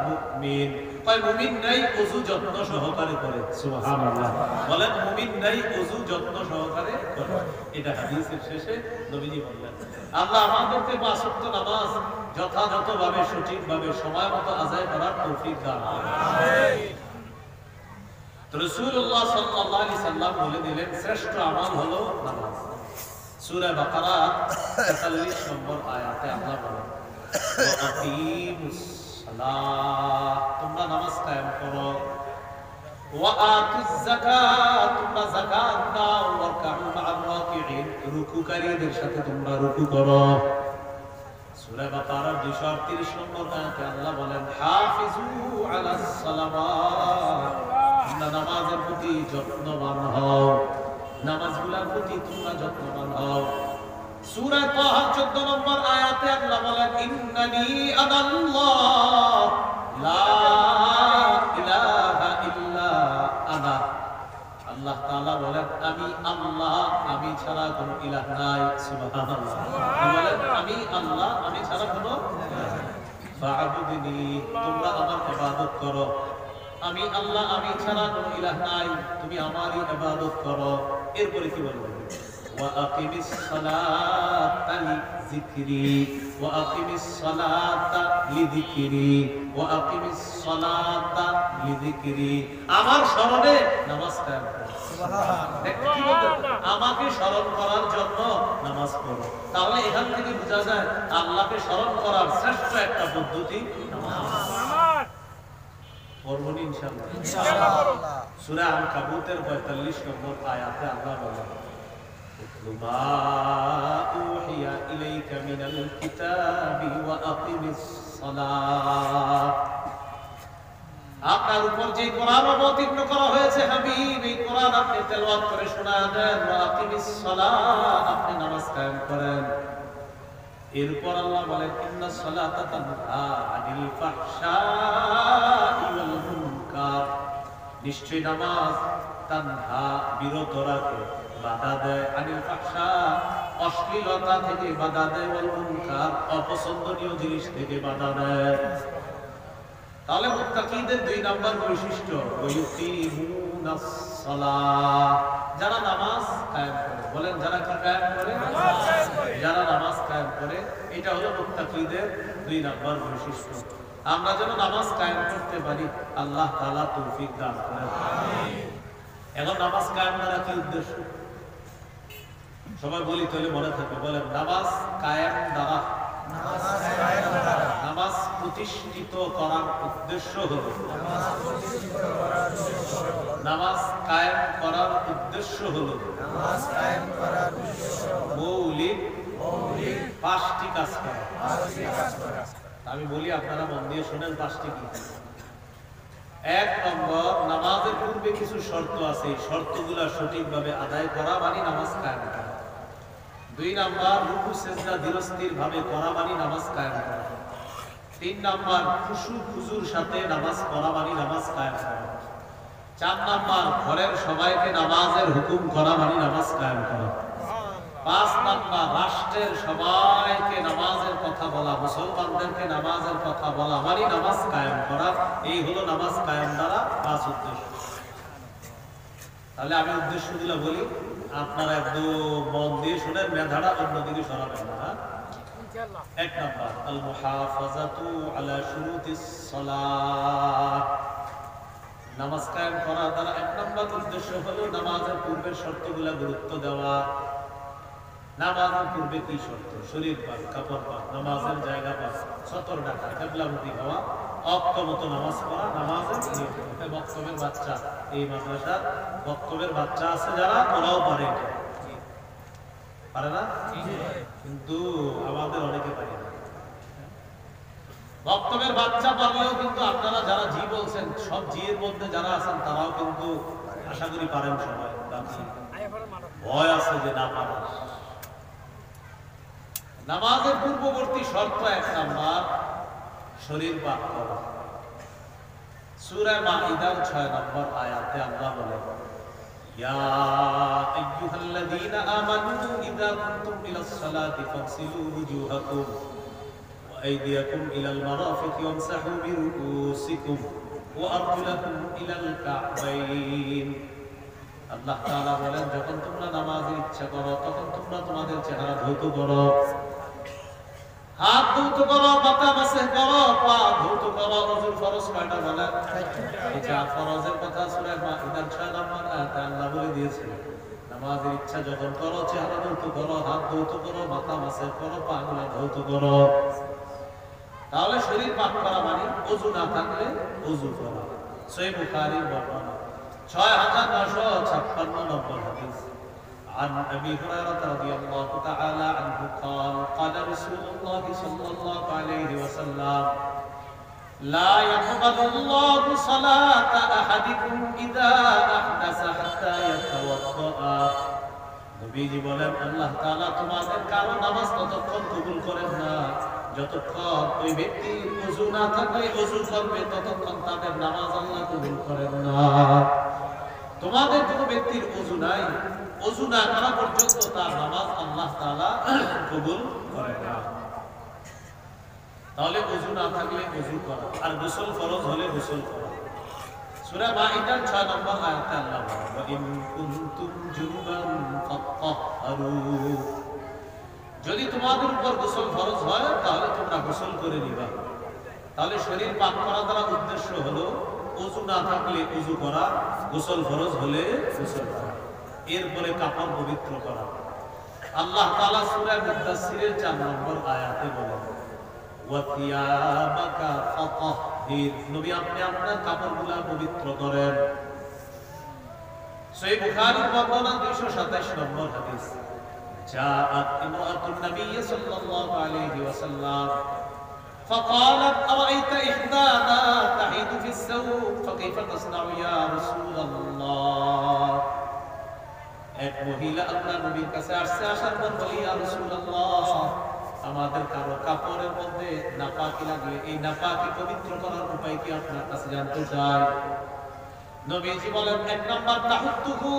মুমিন। কয় মুমিন নাই ওযু যত্ন সহকারে করে। সুবহানাল্লাহ। বলেন মুমিন নাই ওযু যত্ন সহকারে করে। এটা হাদিসের শেষে নবীজি বললেন। আল্লাহ আমাদেরকে পাঁচ ওয়াক্ত নামাজ যথাযথভাবে সঠিকভাবে সময় মতো আদায় করার তৌফিক দান করেন। আমিন। রাসূলুল্লাহ সাল্লাল্লাহু আলাইহি সাল্লাম বলে দিলেন শ্রেষ্ঠ আমল হলো নামাজ। সূরা বাকারা 43 নম্বর আয়াতে আল্লাহ বলেন ওয়া আকিমুস সালাত, তোমরা নামাজ কায়েম করো, ওয়া আতুজ যাকাত, তোমরা যাকাত দাও, ওয়ারকাউ মা'আর রাকিঈন, রুকুকারীদের সাথে তোমরা রুকু করো। সূরা বাকারার 238 নম্বর আয়াতে আল্লাহ বলেন হাফিজু আলাস সালাওয়াত, তোমরা নামাজের প্রতি যত্নবান হও, নামাজগুলোর প্রতি তোমরা যত্নবান হও। সূরা তাহা 14 নম্বর আয়াতে আল্লাহ বলেন ইন্নানি আনাল্লাহ লা ইলাহা ইল্লা আনা, আল্লাহ তাআলা বলেন আমি আল্লাহ, আমি ছাড়া কোনো ইলাহ নাই। সুবহানাল্লাহ। বলেন আমি আল্লাহ, আমি ছাড়া কোনো ইলাহ নাই। ফাআবুদনি, তোমরা আমার ইবাদত করো। আমি আল্লাহ, আমি ছাড়া কোনো ইলাহ নাই, তুমি আমারই ইবাদত করো। এরপরে কি বলবো ওয়া আকিমিস সালাতা লিযিকরি, ওয়া আকিমিস সালাতা লিযিকরি, ওয়া আকিমিস সালাতা লিযিকরি, আমার স্মরণে নামাজ কায়েম করো। সুবহানাল্লাহ। আমাকে স্মরণ করার জন্য নামাজ পড়ো। তাহলে এখান থেকে বোঝা যায় আল্লাহকে স্মরণ করার শ্রেষ্ঠ একটা পদ্ধতি নামাজ। পড়বনি ইনশাআল্লাহ। ইনশাআল্লাহ। সূরা আনকাবুতের 45 নম্বর আয়াতে আল্লাহ বলেন মা উহিয়া ইলাইকা মিনাল কিতাবি ওয়া আকিমিস সালাত, আপনার উপর যে কোরআন অবতীর্ণ করা হয়েছে হাবিব, এই কোরআন আপনি তেলাওয়াত করে শোনায় দেন, ওয়া আকিমিস সালাত, আপনি নামাজ কায়েম করেন। এরপর আল্লাহ বলেন ইন্নাস সালাতা তানহা আনিল ফাহশাই ওয়াল মুনকার, নিশ্চয় নামাজ তানহা বিরত রাখে, বাধা দেয়, আনিল ফাহশা অশ্লীলতা থেকে বাধা দেয়, ওয়াল মুনকার অপছন্দনীয় জিনিস থেকে বাধা দেয়। তাহলে মুত্তাকিদের 2 নাম্বার বৈশিষ্ট্য ওয়ায়ুকিমুনাস সালাহ, যারা নামাজ কায়েম করে। বলেন যারা কি কায়েম করে? যারা নামাজ কায়েম করে। এটা হলো মুত্তাকিদের 2 নাম্বার বৈশিষ্ট্য। আমরা যেন নামাজ কায়েম করতে পারি, আল্লাহ তাআলা তৌফিক দান করেন। আমিন। এখন নামাজ কায়েম করা কি উদ্দেশ্য? সবাই বলি তাহলে মনে থাকবে। বলেন নামাজ কায়েম দ্বারা, নামাজ প্রতিষ্ঠিত করার উদ্দেশ্য হলো, নামাজ কায়েম করার উদ্দেশ্য হলো মৌলিক 5টি কাজ করা। আমি বলি আপনারা মন দিয়ে শোনেন 5টি কি। 1 নম্বর, নামাজের পূর্বে কিছু শর্ত আছে, শর্তগুলো সঠিকভাবে আদায় করা মানে নামাজ কায়েম করা। 2 নাম্বার, রুকু সিজদা ধীরস্থির ভাবে করা মানে নামাজ কায়েম করা। 3 নাম্বার, খুশু খুজুর সাথে নামাজ পড়া মানে নামাজ কায়েম করা। 4 নাম্বার, ঘরের সবাইকে নামাজের হুকুম করা মানে নামাজ কায়েম করা। 5 নাম্বার, রাষ্ট্রের সবাইকে নামাজের কথা বলা, মুসলমানদেরকে নামাজের কথা বলা মানে নামাজ কায়েম করা। এই হলো নামাজ কায়েম দ্বারা 5 উদ্দেশ্য। তাহলে আমি উদ্দেশ্যগুলো বলি, আপনারা একদম মন দিয়ে শুনেন, মেধাটা অন্যদিকে সরাবেন না। 1 নাম্বার, আল মুহাফাজাতু আলা শুরুতিস সালাত, নামাজ কায়েম করার দ্বারা 1 নাম্বার উদ্দেশ্য হলো নামাজের পূর্বের শর্তগুলো গুরুত্ব দেওয়া। নামাজের পূর্বে কি শর্ত? শরীর পাক, কাপড় পাক, নামাজের জায়গা পাক, সতর ডাকা, কিবলামুখী হওয়া, অক্তমত নামাজ পড়া, নামাজের নিয়ম। বক্তব্যের বাচ্চা, এই মাদ্রাসার বক্তব্যের বাচ্চা আছে যারা, ওরাও পারে, পারে না? কিন্তু আমাদের অনেকে পারে না। বক্তব্যের বাচ্চা পারলেও কিন্তু আপনারা যারা জি বলছেন, সব জিয়ের মধ্যে যারা আছেন তারাও কিন্তু আশা করি পারেন সবাই। ভয় আছে যে না পারেন। নামাজের পূর্ববর্তী শর্ত 1 নাম্বার, শরীর পাক করা। সূরা মাইদার 6 নম্বর আয়াতে আল্লাহ বলেন ইয়া আইয়ুহাল্লাযীনা আমানু ইযা قمتم إلى الصلاة فاغسلوا وجوهكم وأيديكم إلى المرافق وامسحوا برؤوسكم وأرجلكم إلى الكعبين আল্লাহ তাআলা বলেন যখন তোমরা নামাজের ইচ্ছা করো তখন তোমরা তোমাদের চেহারা ধৌত করো, হাত ধৌত করো, মাথা মাসে করো, পা ধৌত করো। ওযুর ফরজ কয়টা বলেন? এটা ফরজের কথা সূরা মাইদার 6 নম্বর আয়াতে আল্লাহ বলে দিয়েছে। নামাজের ইচ্ছা যখন করো চেহারা ধৌত করো, হাত ধৌত করো, মাথা মাসে করো, পা গুলো ধৌত করো। তাহলে শরীর পাক করা মানে ওযু না থাকলে ওযু করা। সহিহ বুখারীর বর্ণনা 6956 নম্বর হাদিস। عن أبي هريرة رضي الله تعالى عنه قال قال رسول الله صلى الله عليه وسلم لا يقبل الله صلاة أحدكم إذا أحدث حتى يتوضأ নবীজি বলেন আল্লাহ তাআলা তোমাদের কারো নামাজ ততক্ষণ কবুল করেন না যতক্ষণ ওই ব্যক্তি ওযু না থাকলে ওযু করবে, ততক্ষণ তাদের নামাজ আল্লাহ কবুল করেন না। তোমাদের কোনো ব্যক্তির ওযু নাই, ওযু না করা পর্যন্ত তার নামাজ আল্লাহ তাআলা কবুল করেন না। তাহলে ওযু না থাকলে ওযু করা, আর গোসল ফরজ হলে গোসল করা। সূরা মাইদার 6 নম্বর আয়াতে আল্লাহ বলেন ওয়া ইন কুনতুম জুনুবান ফাত্তাহহারু, যদি তোমাদের উপর গোসল ফরজ হয় তাহলে তোমরা গোসল করে নিবা। তাহলে শরীর পাক করা দ্বারা উদ্দেশ্য হলো ওযু না থাকলে ওযু করা, গোসল ফরজ হলে গোসল করা, এরপরে কাপড় পবিত্র করা। আল্লাহ তাআলা সূরা মুদাসসিরের 4 নম্বর আয়াতে বলেন ওয়া থিয়াবাকা ফাতাহহির, নবী আপনি আপনার কাপড়গুলো পবিত্র করেন। সহিহ বুখারীর বর্ণনা 227 নম্বর হাদিস। جاءت امرأة النبي صلى الله عليه وسلم فقالت أرأيت إحدانا تحيض في الثوب فكيف تصنع يا رسول الله। এক মহিলা আল্লাহর নবীর কাছে আসছে, আসার পর বলি ইয়া রাসূলুল্লাহ আমাদের কারো কাপড়ের মধ্যে নাপাকি লাগলে এই নাপাকি পবিত্র করার উপায় কি আপনার কাছে জানতে চাই। নবীজি বলেন 1 নাম্বার তাহুত্তুহু,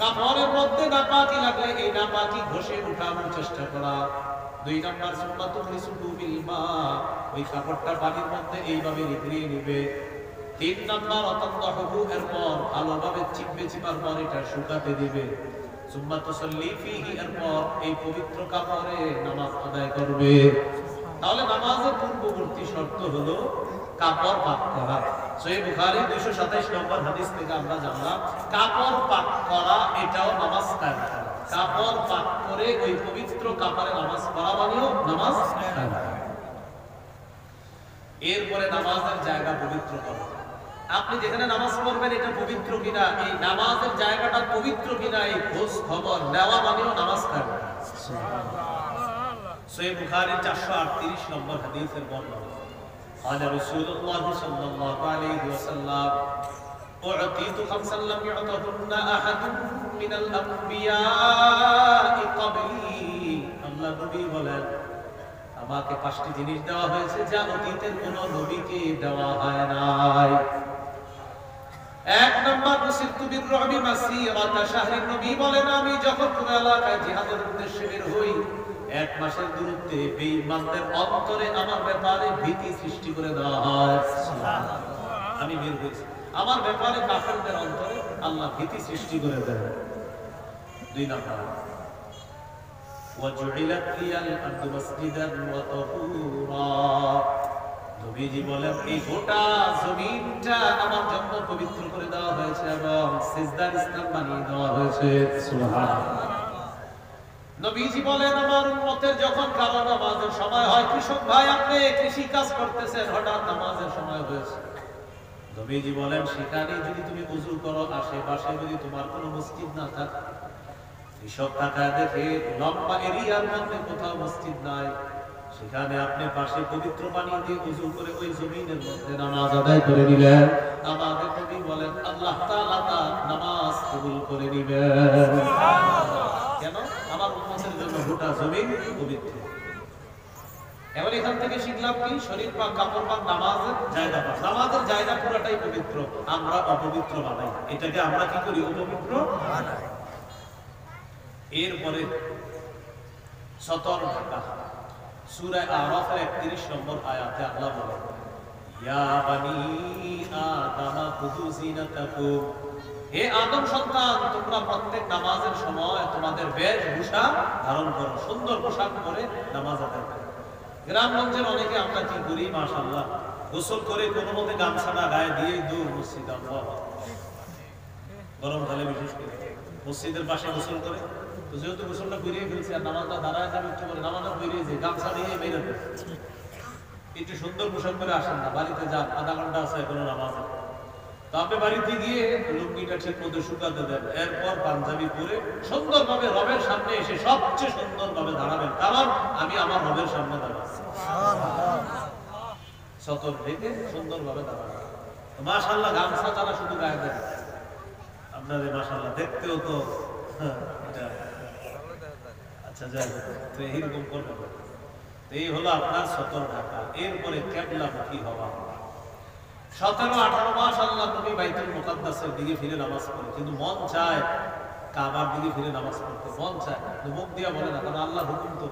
কাপড়ের মধ্যে নাপাকি লাগলে এই নাপাকি ঘষে উঠানোর চেষ্টা করা। 2 নাম্বার সুন্নাতু রিসুলু বিল মা, ওই কাপড়টা পানির মধ্যে এইভাবে নিগড়িয়ে নেবে। 3 নাম্বার অতন্দাহু, এরপর ভালোভাবে চিপার পর এটা শুকাতে দিবে। সুম্মা তুসাল্লি ফিহি, এরপর এই পবিত্র কাপড়ে নামাজ আদায় করবে। তাহলে নামাজের পূর্ববর্তী শর্ত হলো কাপড় পাক করা। সহিহ বুখারী 227 নম্বর হাদিস থেকে আমরা জানলাম কাপড় পাক করা এটাও নামাজ কায়েম করা। কাপড় পাক করে ওই পবিত্র কাপড়ে নামাজ পড়া মানেও নামাজ কায়েম করা। এরপরে নামাজের জায়গা পবিত্র করা। আপনি যেখানে নামাজ পড়বেন এটা পবিত্র কিনা, এই নামাজের জায়গাটা পবিত্র কিনা এই খোঁজ খবর নেওয়া মানেও নামাজ কায়েম করা। সহিহ বুখারী 438 নম্বর হাদিসের বর্ণনা। قال رسول الله صلى الله عليه وسلم أعطيت 5 لم يعطهن أحد من الأنبياء قبلي। আল্লাহ নবী বলেন আমাকে 5টি জিনিস দেওয়া হয়েছে যা অতীতের কোন নবীকে দেওয়া হয় নাই। 1 নাম্বার মুসিরতু বিররুবি মাসিরাতা শাহরিন, নবী বলেন আমি যখন কোন এলাকায় জিহাদের উদ্দেশ্যে বের হই 1 মাসের দূরত্বে বেঈমানদের অন্তরে আমার ব্যাপারে ভীতি সৃষ্টি করে দেওয়া হয়। সুবহানাল্লাহ, আমি বের হয়েছি আমার ব্যাপারে কাফেরদের অন্তরে আল্লাহ ভীতি সৃষ্টি করে দেন। 2 নাম্বার ওয়াজুইলাত লিয়াল আরদু মাসজিদান ওয়া তাহুরা, নবীজি বলেন এই গোটা জমিনটা আমার জন্য পবিত্র করে দেওয়া হয়েছে এবং সিজদার স্থান বানিয়ে দেওয়া হয়েছে। সুবহানাল্লাহ। নবীজি বলেন আমার উম্মতের যখন কারো নামাজের সময় হয়, কৃষক ভাই আপনি কৃষি কাজ করতেছেন, হঠাৎ নামাজের সময় হয়েছে, নবীজি বলেন সেখানে যদি তুমি ওযু করো, আশেপাশে যদি তোমার কোনো মসজিদ না থাকে, কৃষক তাকায় দেখে লম্বা এরিয়ার মধ্যে কোথাও মসজিদ নাই, সেখানে আপনি পাশে পবিত্র পানি দিয়ে ওযু করে ওই জমিনের মধ্যে নামাজ আদায় করে নিলেন, আমাদের নবী বলেন আল্লাহ তাআলা তার নামাজ কবুল করে নেবেন। কেন? আমার উম্মতের জন্য গোটা জমিন পবিত্র। এবার এখান থেকে শিখলাম কি শরীর পাক, কাপড় পাক, নামাজের জায়গা পাক। নামাজের জায়গা পুরোটাই পবিত্র, আমরা অপবিত্র বানাই, এটাকে আমরা কি করি? অপবিত্র বানাই। এরপরে সতর ঢাকা। সূরা আরাফের 31 নম্বর আয়াতে আল্লাহ বলেন, ইয়া বানি আদামা খুযু যিনাতাকুম, হে আদম সন্তান, তোমরা প্রত্যেক নামাজের সময় তোমাদের বেশভূষা ধারণ করো, সুন্দর পোশাক পরে নামাজ আদায় করো। গ্রামগঞ্জের অনেকে আমরা কি করি, মাশাআল্লাহ, গোসল করে কোনো মতে গামছাটা গায়ে দিয়ে দূর মসজিদে, গরমকালে বিশেষ করে মসজিদের পাশে গোসল করে। তো যেহেতু গোসলটা করিয়ে ফেলছি আর নামাজটা দাঁড়ায় যাবে একটু করে, নামাজটা করিয়ে যে গামছা দিয়ে বের হবে, একটু সুন্দর পোশাক করে আসেন না, বাড়িতে যান, আধা ঘন্টা আছে এখনো নামাজে। তো আপনি বাড়িতে গিয়ে লুঙ্গিটা ঠিক মতো শুকাতে দেন, এরপর পাঞ্জাবি পরে সুন্দরভাবে রবের সামনে এসে সবচেয়ে সুন্দরভাবে দাঁড়াবেন, কারণ আমি আমার রবের সামনে দাঁড়াচ্ছি। সতর থেকে সুন্দরভাবে দাঁড়াবেন। মাশাআল্লাহ, গামছা ছাড়া শুধু গায়ে দেন আপনাদের, মাশাআল্লাহ দেখতেও তো আচ্ছা যাই হোক, তো এইরকম করবেন। এই হলো আপনার সতর ঢাকা। এরপরে কিবলামুখী হওয়া। 17-18 মাস আল্লাহ নবী বাইতুল মুকাদ্দাসের দিকে ফিরে নামাজ পড়ে, কিন্তু মন চায় কাবার দিকে ফিরে নামাজ পড়তে, মন চায়, কিন্তু মুখ দিয়ে বলে না, কারণ আল্লাহ হুকুম তো,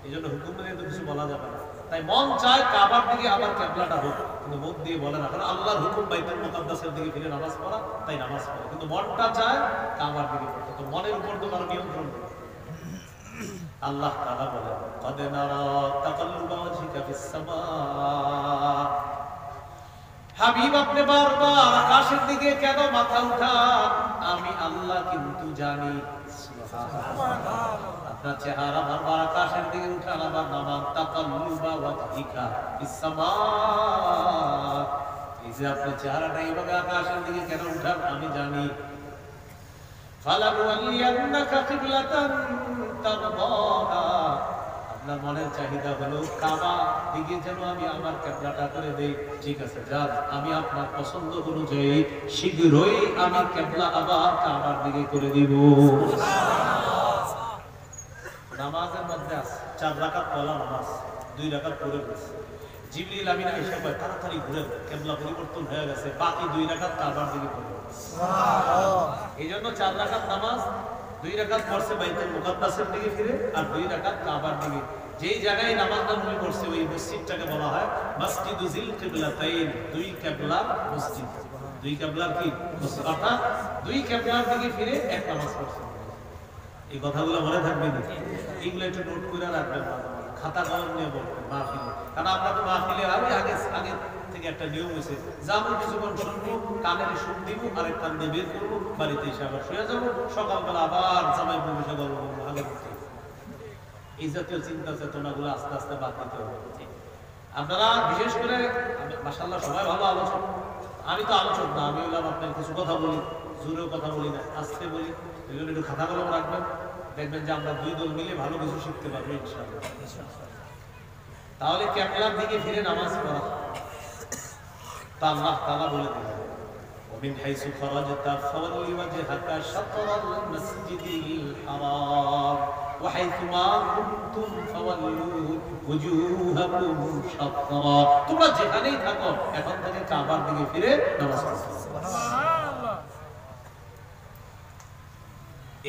এই জন্য হুকুম নিয়ে তো কিছু বলা যাবে না। তাই মন চায় কাবার দিকে আবার কিবলাটা হোক, কিন্তু মুখ দিয়ে বলে না, কারণ আল্লাহর হুকুম বাইতুল মুকাদ্দাসের দিকে ফিরে নামাজ পড়া, তাই নামাজ পড়ে, কিন্তু মনটা চায় কাবার দিকে পড়তে। তো মনের উপর তো কারো নিয়ন্ত্রণ নেই। আল্লাহ তাআলা বলেন, কদ নারা তাকাল্লুবা ওয়াজহিকা ফিস সামা, হাবিব আপনি বারবার আকাশের দিকে কেন মাথা উঠান, আমি আল্লাহ কিন্তু জানি। সুবহানাল্লাহ, আপনার চেহারা বারবার আকাশের দিকে উঠান, আবার নামান তাকাল্লুবা ওয়াজহিকা ফিস সামা, এই যে আপনি চেহারাটা এইভাবে আকাশের দিকে কেন উঠান আমি জানি। ফালানুওয়াল্লিয়ান্নাকা কিবলাতান তারদাহা, আপনার মনের চাহিদা হলো কাবা দিকে যেন আমি আমার কিবলাটা করে দেই। ঠিক আছে, যান, আমি আপনার পছন্দ অনুযায়ী শীঘ্রই আমি কিবলা আবার কাবার দিকে করে দিব। নামাজের মধ্যে আছে 4 রাকাত পড়া নামাজ, 2 রাকাত পড়ে গেছে। জিবরিল আমিন এসে কয়, তাড়াতাড়ি ঘুরেন, কিবলা পরিবর্তন হয়ে গেছে, বাকি 2 রাকাত কাবার দিকে পড়ে। সুবহানাল্লাহ, এইজন্য 4 রাকাত নামাজ, 2 রাকাত পড়ছে বাইতুল মুকাদ্দাসের দিকে ফিরে, আর 2 রাকাত কাবার দিকে। যেই জায়গায় নামাজটা নবী পড়ছে ওই মসজিদটাকে বলা হয় মসজিদু যিল কিবলাতাইন, 2 কিবলার মসজিদ। 2 কিবলার কি মসজিদ, অর্থাৎ 2 কিবলার দিকে ফিরে এক নামাজ পড়ছে। এই কথাগুলো মনে থাকবে না, এগুলো একটু নোট করে রাখবেন, খাতা কলম নিয়ে বলবেন মাহফিলে, কারণ আমরা তো মাহফিলে আগে থেকে একটা নিয়ম হয়েছে, যাবো কিছুক্ষণ শুনবো, কানের সুর দিব, আরেক কান দিয়ে বের করবো, বাড়িতে এসে আবার শুয়ে যাবো, সকালবেলা আবার জামাই বসে গল্প করবো। আগে এই জাতীয় চিন্তা চেতনাগুলো আস্তে আস্তে বাদ দিতে হবে। আপনারা বিশেষ করে, মাশাআল্লাহ সবাই ভালো আলোচক, আমি তো আলোচক না, আমি হলাম আপনার কিছু কথা বলি, জোরেও কথা বলি না, আস্তে বলি, এই জন্য একটু খাতা কলম রাখবেন, দেখবেন যে আমরা 2 দল মিলে ভালো কিছু শিখতে পারবো ইনশাআল্লাহ। তাহলে কিবলার দিকে ফিরে নামাজ পড়া, তা আল্লাহ তাআলা বলে দিলেন, ومن حيث خرجت فول وجهك شطر المسجد الحرام وحيث ما كنتم فولوا وجوهكم شطرا, তোমরা যেখানেই থাকো এখন থেকে কাবার দিকে ফিরে নামাজ পড়ো। সুবহানাল্লাহ,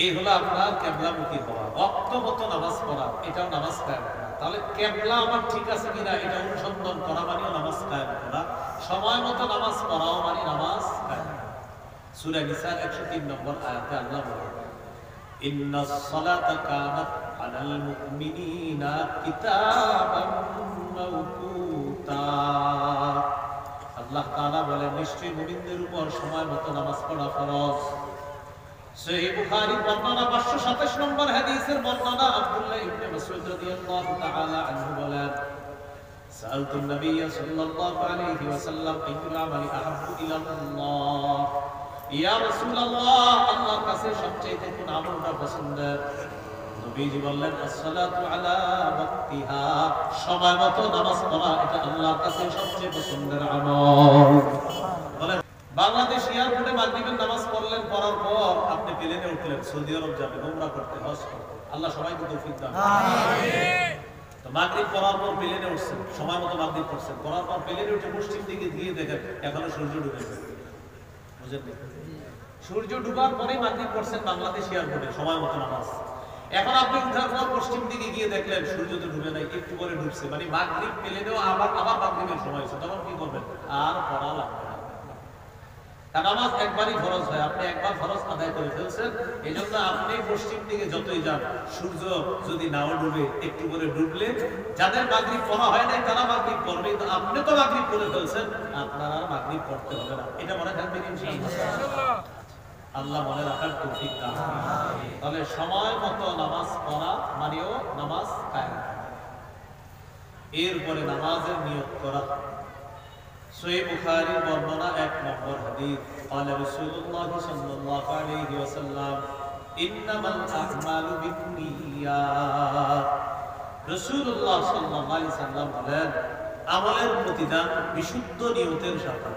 এই হলো আপনার কিবলামুখী হওয়া, ওয়াক্তগত নামাজ পড়া, এটাও নামাজ কায়েম করা। তাহলে কিবলা আমার ঠিক আছে কিনা এটা অনুসন্ধান করা মানেও নামাজ কায়েম করা, সময় মতো নামাজ পড়াও মানে নামাজ কায়েম করা। সূরা নিসার 103 নম্বর আয়াতে আল্লাহ বলেন, ইন্নাস সালাতা কানাত আলাল মুমিনিনা কিতাবাম মাওকুতা, আল্লাহ তাআলা বলেন নিশ্চয়ই মুমিনদের উপর সময় মতো নামাজ পড়া ফরজ। সহিহ বুখারী বর্ণনা 527 নম্বর হাদিসের বর্ণনা, আব্দুল্লাহ ইবনে মাসউদ রাদিয়াল্লাহু তাআলা আনহু বলেন, সাআলতুন নবী সাল্লাল্লাহু আলাইহি ওয়াসাল্লাম আইয়ুল আমালি আহাব্বু ইলাল্লাহ, ইয়া রাসূলুল্লাহ, আল্লাহর কাছে সবচেয়ে কোন আমলটা পছন্দ? নবীজি বললেন, as-সালাতু আলা ওয়াক্তিহা, সময় মতো নামাজ পড়া, এটা আল্লাহর কাছে সবচেয়ে পছন্দের আমল। বলেন, বাংলাদেশ এয়ারপোর্টে মাগরিবের নামাজ পড়লেন, পড়ার পর আপনি প্লেনে উঠলেন, সৌদি আরব যাবেন উমরা করতে, হজ করতে, আল্লাহ সবাইকে তৌফিক দান করুন। আমিন। তো মাগরিব পড়ার পর প্লেনে উঠছেন, সময় মতো মাগরিব পড়ছেন, পড়ার পর প্লেনে উঠে পশ্চিম দিকে গিয়ে দেখেন এখনো সূর্য ডুবেছে, বুঝলেন? সূর্য ডুবার পরেই মাগরিব পড়ছেন বাংলাদেশ এয়ারপোর্টে, সময় মতো নামাজ। এখন আপনি উঠার পর পশ্চিম দিকে গিয়ে দেখলেন সূর্য তো ডুবে নাই, একটু করে ডুবছে, মানে মাগরিব পেলে দেও আবার মাগরিবের সময় হয়েছে, তখন কি করবেন? আর পড়া লাগবে না। নামাজ একবারই ফরজ হয়, আপনি একবার ফরজ আদায় করে ফেলছেন, এই জন্য আপনি পশ্চিম দিকে যতই যান সূর্য যদি নাও ডুবে একটু করে ডুবলে যাদের মাগরিব পড়া হয় নাই তারা মাগরিব পড়বে, তো আপনি তো মাগরিব পড়ে ফেলছেন, আপনার আর মাগরিব পড়তে হবে না। এটা মনে থাকবে ইনশাআল্লাহ। আল্লাহ মনে রাখার তৌফিক দান করুন। তাহলে সময় মতো নামাজ পড়া মানেও নামাজ কায়েম, এরপরে নামাজের নিয়ত করা। সহিহ বুখারীর বর্ণনা 1 নম্বর হাদিস, قال رسول الله صلى الله عليه وسلم انما الاعمال بالنيات। রাসূলুল্লাহ সাল্লাল্লাহু আলাইহি সাল্লাম বলেন, আমলের প্রতিদান বিশুদ্ধ নিয়তের সাথে,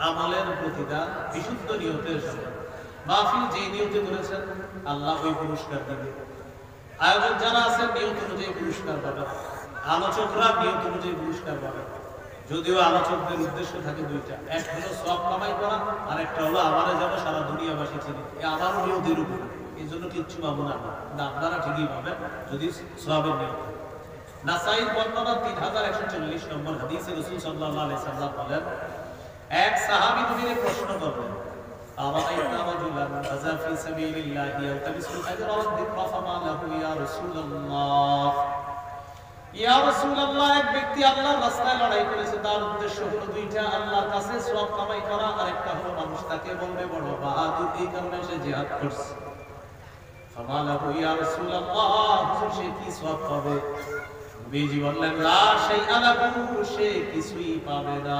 আমলের প্রতিদান বিশুদ্ধ নিয়তের সাথে। মাহফিল যে নিয়তে করেছেন আল্লাহ ওই পুরস্কার দিবে, আয়োজক যারা আছেন নিয়ত অনুযায়ী পুরস্কার পাবেন, আলোচকরা নিয়ত অনুযায়ী পুরস্কার পাবেন। যদিও আলোচকদের উদ্দেশ্য থাকে দুইটা, এক হলো সওয়াব কামাই করা, আর একটা হলো আমারে যেন সারা দুনিয়াবাসী চিনি, আমারও নিয়তের উপরে, এই জন্য কিচ্ছু পাবো না, আপনারা ঠিকই পাবেন যদি সওয়াবের নিয়ত। নাসাঈর বর্ণনা 3140 নম্বর হাদিসে রাসূল সাল্লাল্লাহু আলাইহি সাল্লাম বলেন, এক সাহাবী নবীকে প্রশ্ন করলেন, আরাআইতা রাজুলান গাজা ফি সাবিলিল্লাহি ইয়ালতামিসুল আজরা ওয়া যিকরা ফামা লাহু ইয়া রাসূলুল্লাহ। ইয়া রাসূলুল্লাহ, এক ব্যক্তি আল্লাহর রাস্তায় লড়াই করেছে, তার উদ্দেশ্য হলো দুইটা, আল্লাহর কাছে সওয়াব কামাই করা, আর একটা হলো মানুষ তাকে বলবে বড় বাহাদুর, এই কারণে সে জিহাদ করছে। ফামা লাহু ইয়া রাসূলুল্লাহ, হুজুর সে কি সওয়াব পাবে? নবীজি বললেন, লা শাইআ লাহু, সে কিছুই পাবে না।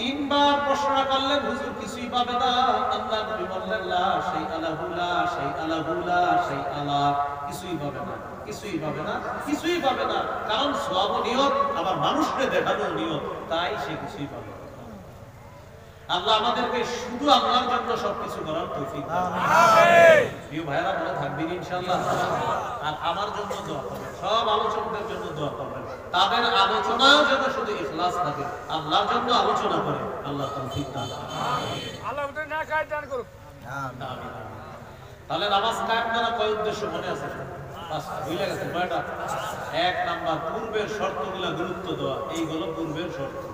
তিনবার প্রশ্ন করলেন, হুজুর কিছুই পাবে না? আল্লাহ নবী বললেন, লা শাইআ লাহু, লা শাইআ লাহু, লা শাইআ লা, কিছুই পাবে না, কিছুই পাবে না, কিছুই পাবে না। কারণ সওয়াব নিয়ত, আবার মানুষকে দেখানোর নিয়ত, তাই সে কিছুই পাবে না। আল্লাহ আমাদেরকে শুধু আল্লাহর জন্য সবকিছু করার তৌফিক দান করুন। আমিন। প্রিয় ভাইরা বলে থাকবেন ইনশাআল্লাহ। আর আমার জন্য দোয়া করবেন, সব আলোচকদের জন্য দোয়া করবেন, তাদের আলোচনা যেন শুধু ইখলাস থাকে, আল্লাহর জন্য আলোচনা করে, আল্লাহ তৌফিক দান করুন। আমিন। আল্লাহ ওটা না কায়দ দান করুন। আমিন। তাহলে নামাজ কায়েম করা কয় উদ্দেশ্য মনে আছে? পাঁচটা, ভুলে গেছেন কয়টা? 1 নাম্বার, পূর্বের শর্তগুলো গুরুত্ব দেওয়া, এইগুলো পূর্বের শর্ত।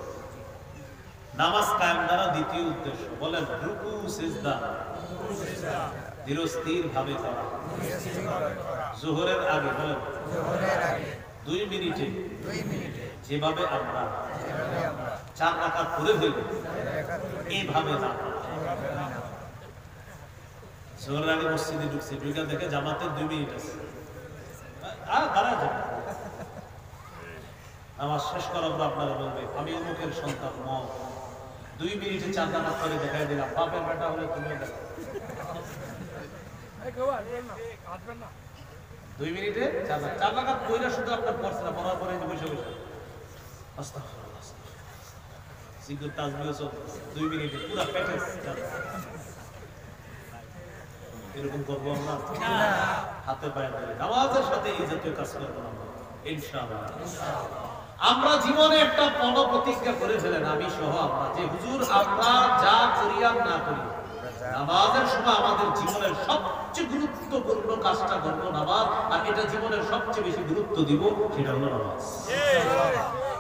নামাজ কায়েম দ্বারা দ্বিতীয় উদ্দেশ্য, বলেন রুকু সিজদা ধীরস্থির ভাবে করা। যোহরের আগে, বলেন 2 মিনিটে যেভাবে আমরা 4 রাকাত পড়ে ফেলব, এইভাবে না। যোহরের আগে মসজিদে ঢুকছে, ঢুকে দেখে জামাতের 2 মিনিট আছে, আর দাঁড়ায় যাবে, নামাজ শেষ করার পর আপনারা বলবে আমি অমুকের সন্তান মত, 2 মিনিটে 4 রাকাত করে দেখাই দিলাম, বাপের বেটা হলে তুমিও দেখো। 2 মিনিটে 4 রাকাত কইরা শুধু আপনার পড়ছে না, পড়ার পরে বসে বসে আস্তাগফিরুল্লাহ, জিকির তাসবিহ সব 2 মিনিটে পুরো পেটে। এরকম করবো আমরা? হাতে পায়ে ধরে নামাজের সাথে ইজ্জতের কাজ করব আমরা ইনশাআল্লাহ। আমরা জীবনে একটা প্রতিজ্ঞা করে ফেলেন, আমি সহ আমরা, যে হুজুর আমরা যা করি আর না করি, নামাজের সময় আমাদের জীবনের সবচেয়ে গুরুত্বপূর্ণ কাজটা করবো নামাজ, আর এটা জীবনের সবচেয়ে বেশি গুরুত্ব দিব, সেটা হলো নামাজ।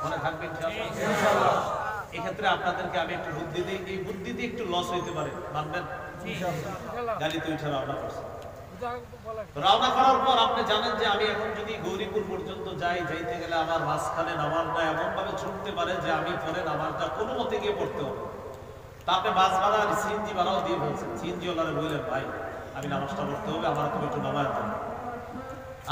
মনে থাকবেন ইনশাআল্লাহ। এক্ষেত্রে আপনাদেরকে আমি একটু বুদ্ধি দিই, এই বুদ্ধি দিয়ে একটু লস হইতে পারে, মানবেন? গাড়িতে উঠে রওনা করছি, রওনা করার পর আপনি জানেন যে আমি এখন যদি গৌরীপুর পর্যন্ত যাইতে গেলে আমার মাঝখানে নামাজটা এমন ভাবে ছুটতে পারে যে আমি পরে নামাজটা কোনো মতে গিয়ে পড়তে হবে। তা আপনি বাস ভাড়া আর সিএনজি ভাড়াও দিয়ে বলছেন, সিএনজি ওনারা বললেন ভাই আমি নামাজটা পড়তে হবে, আমার তুমি একটু নামাজ দেন,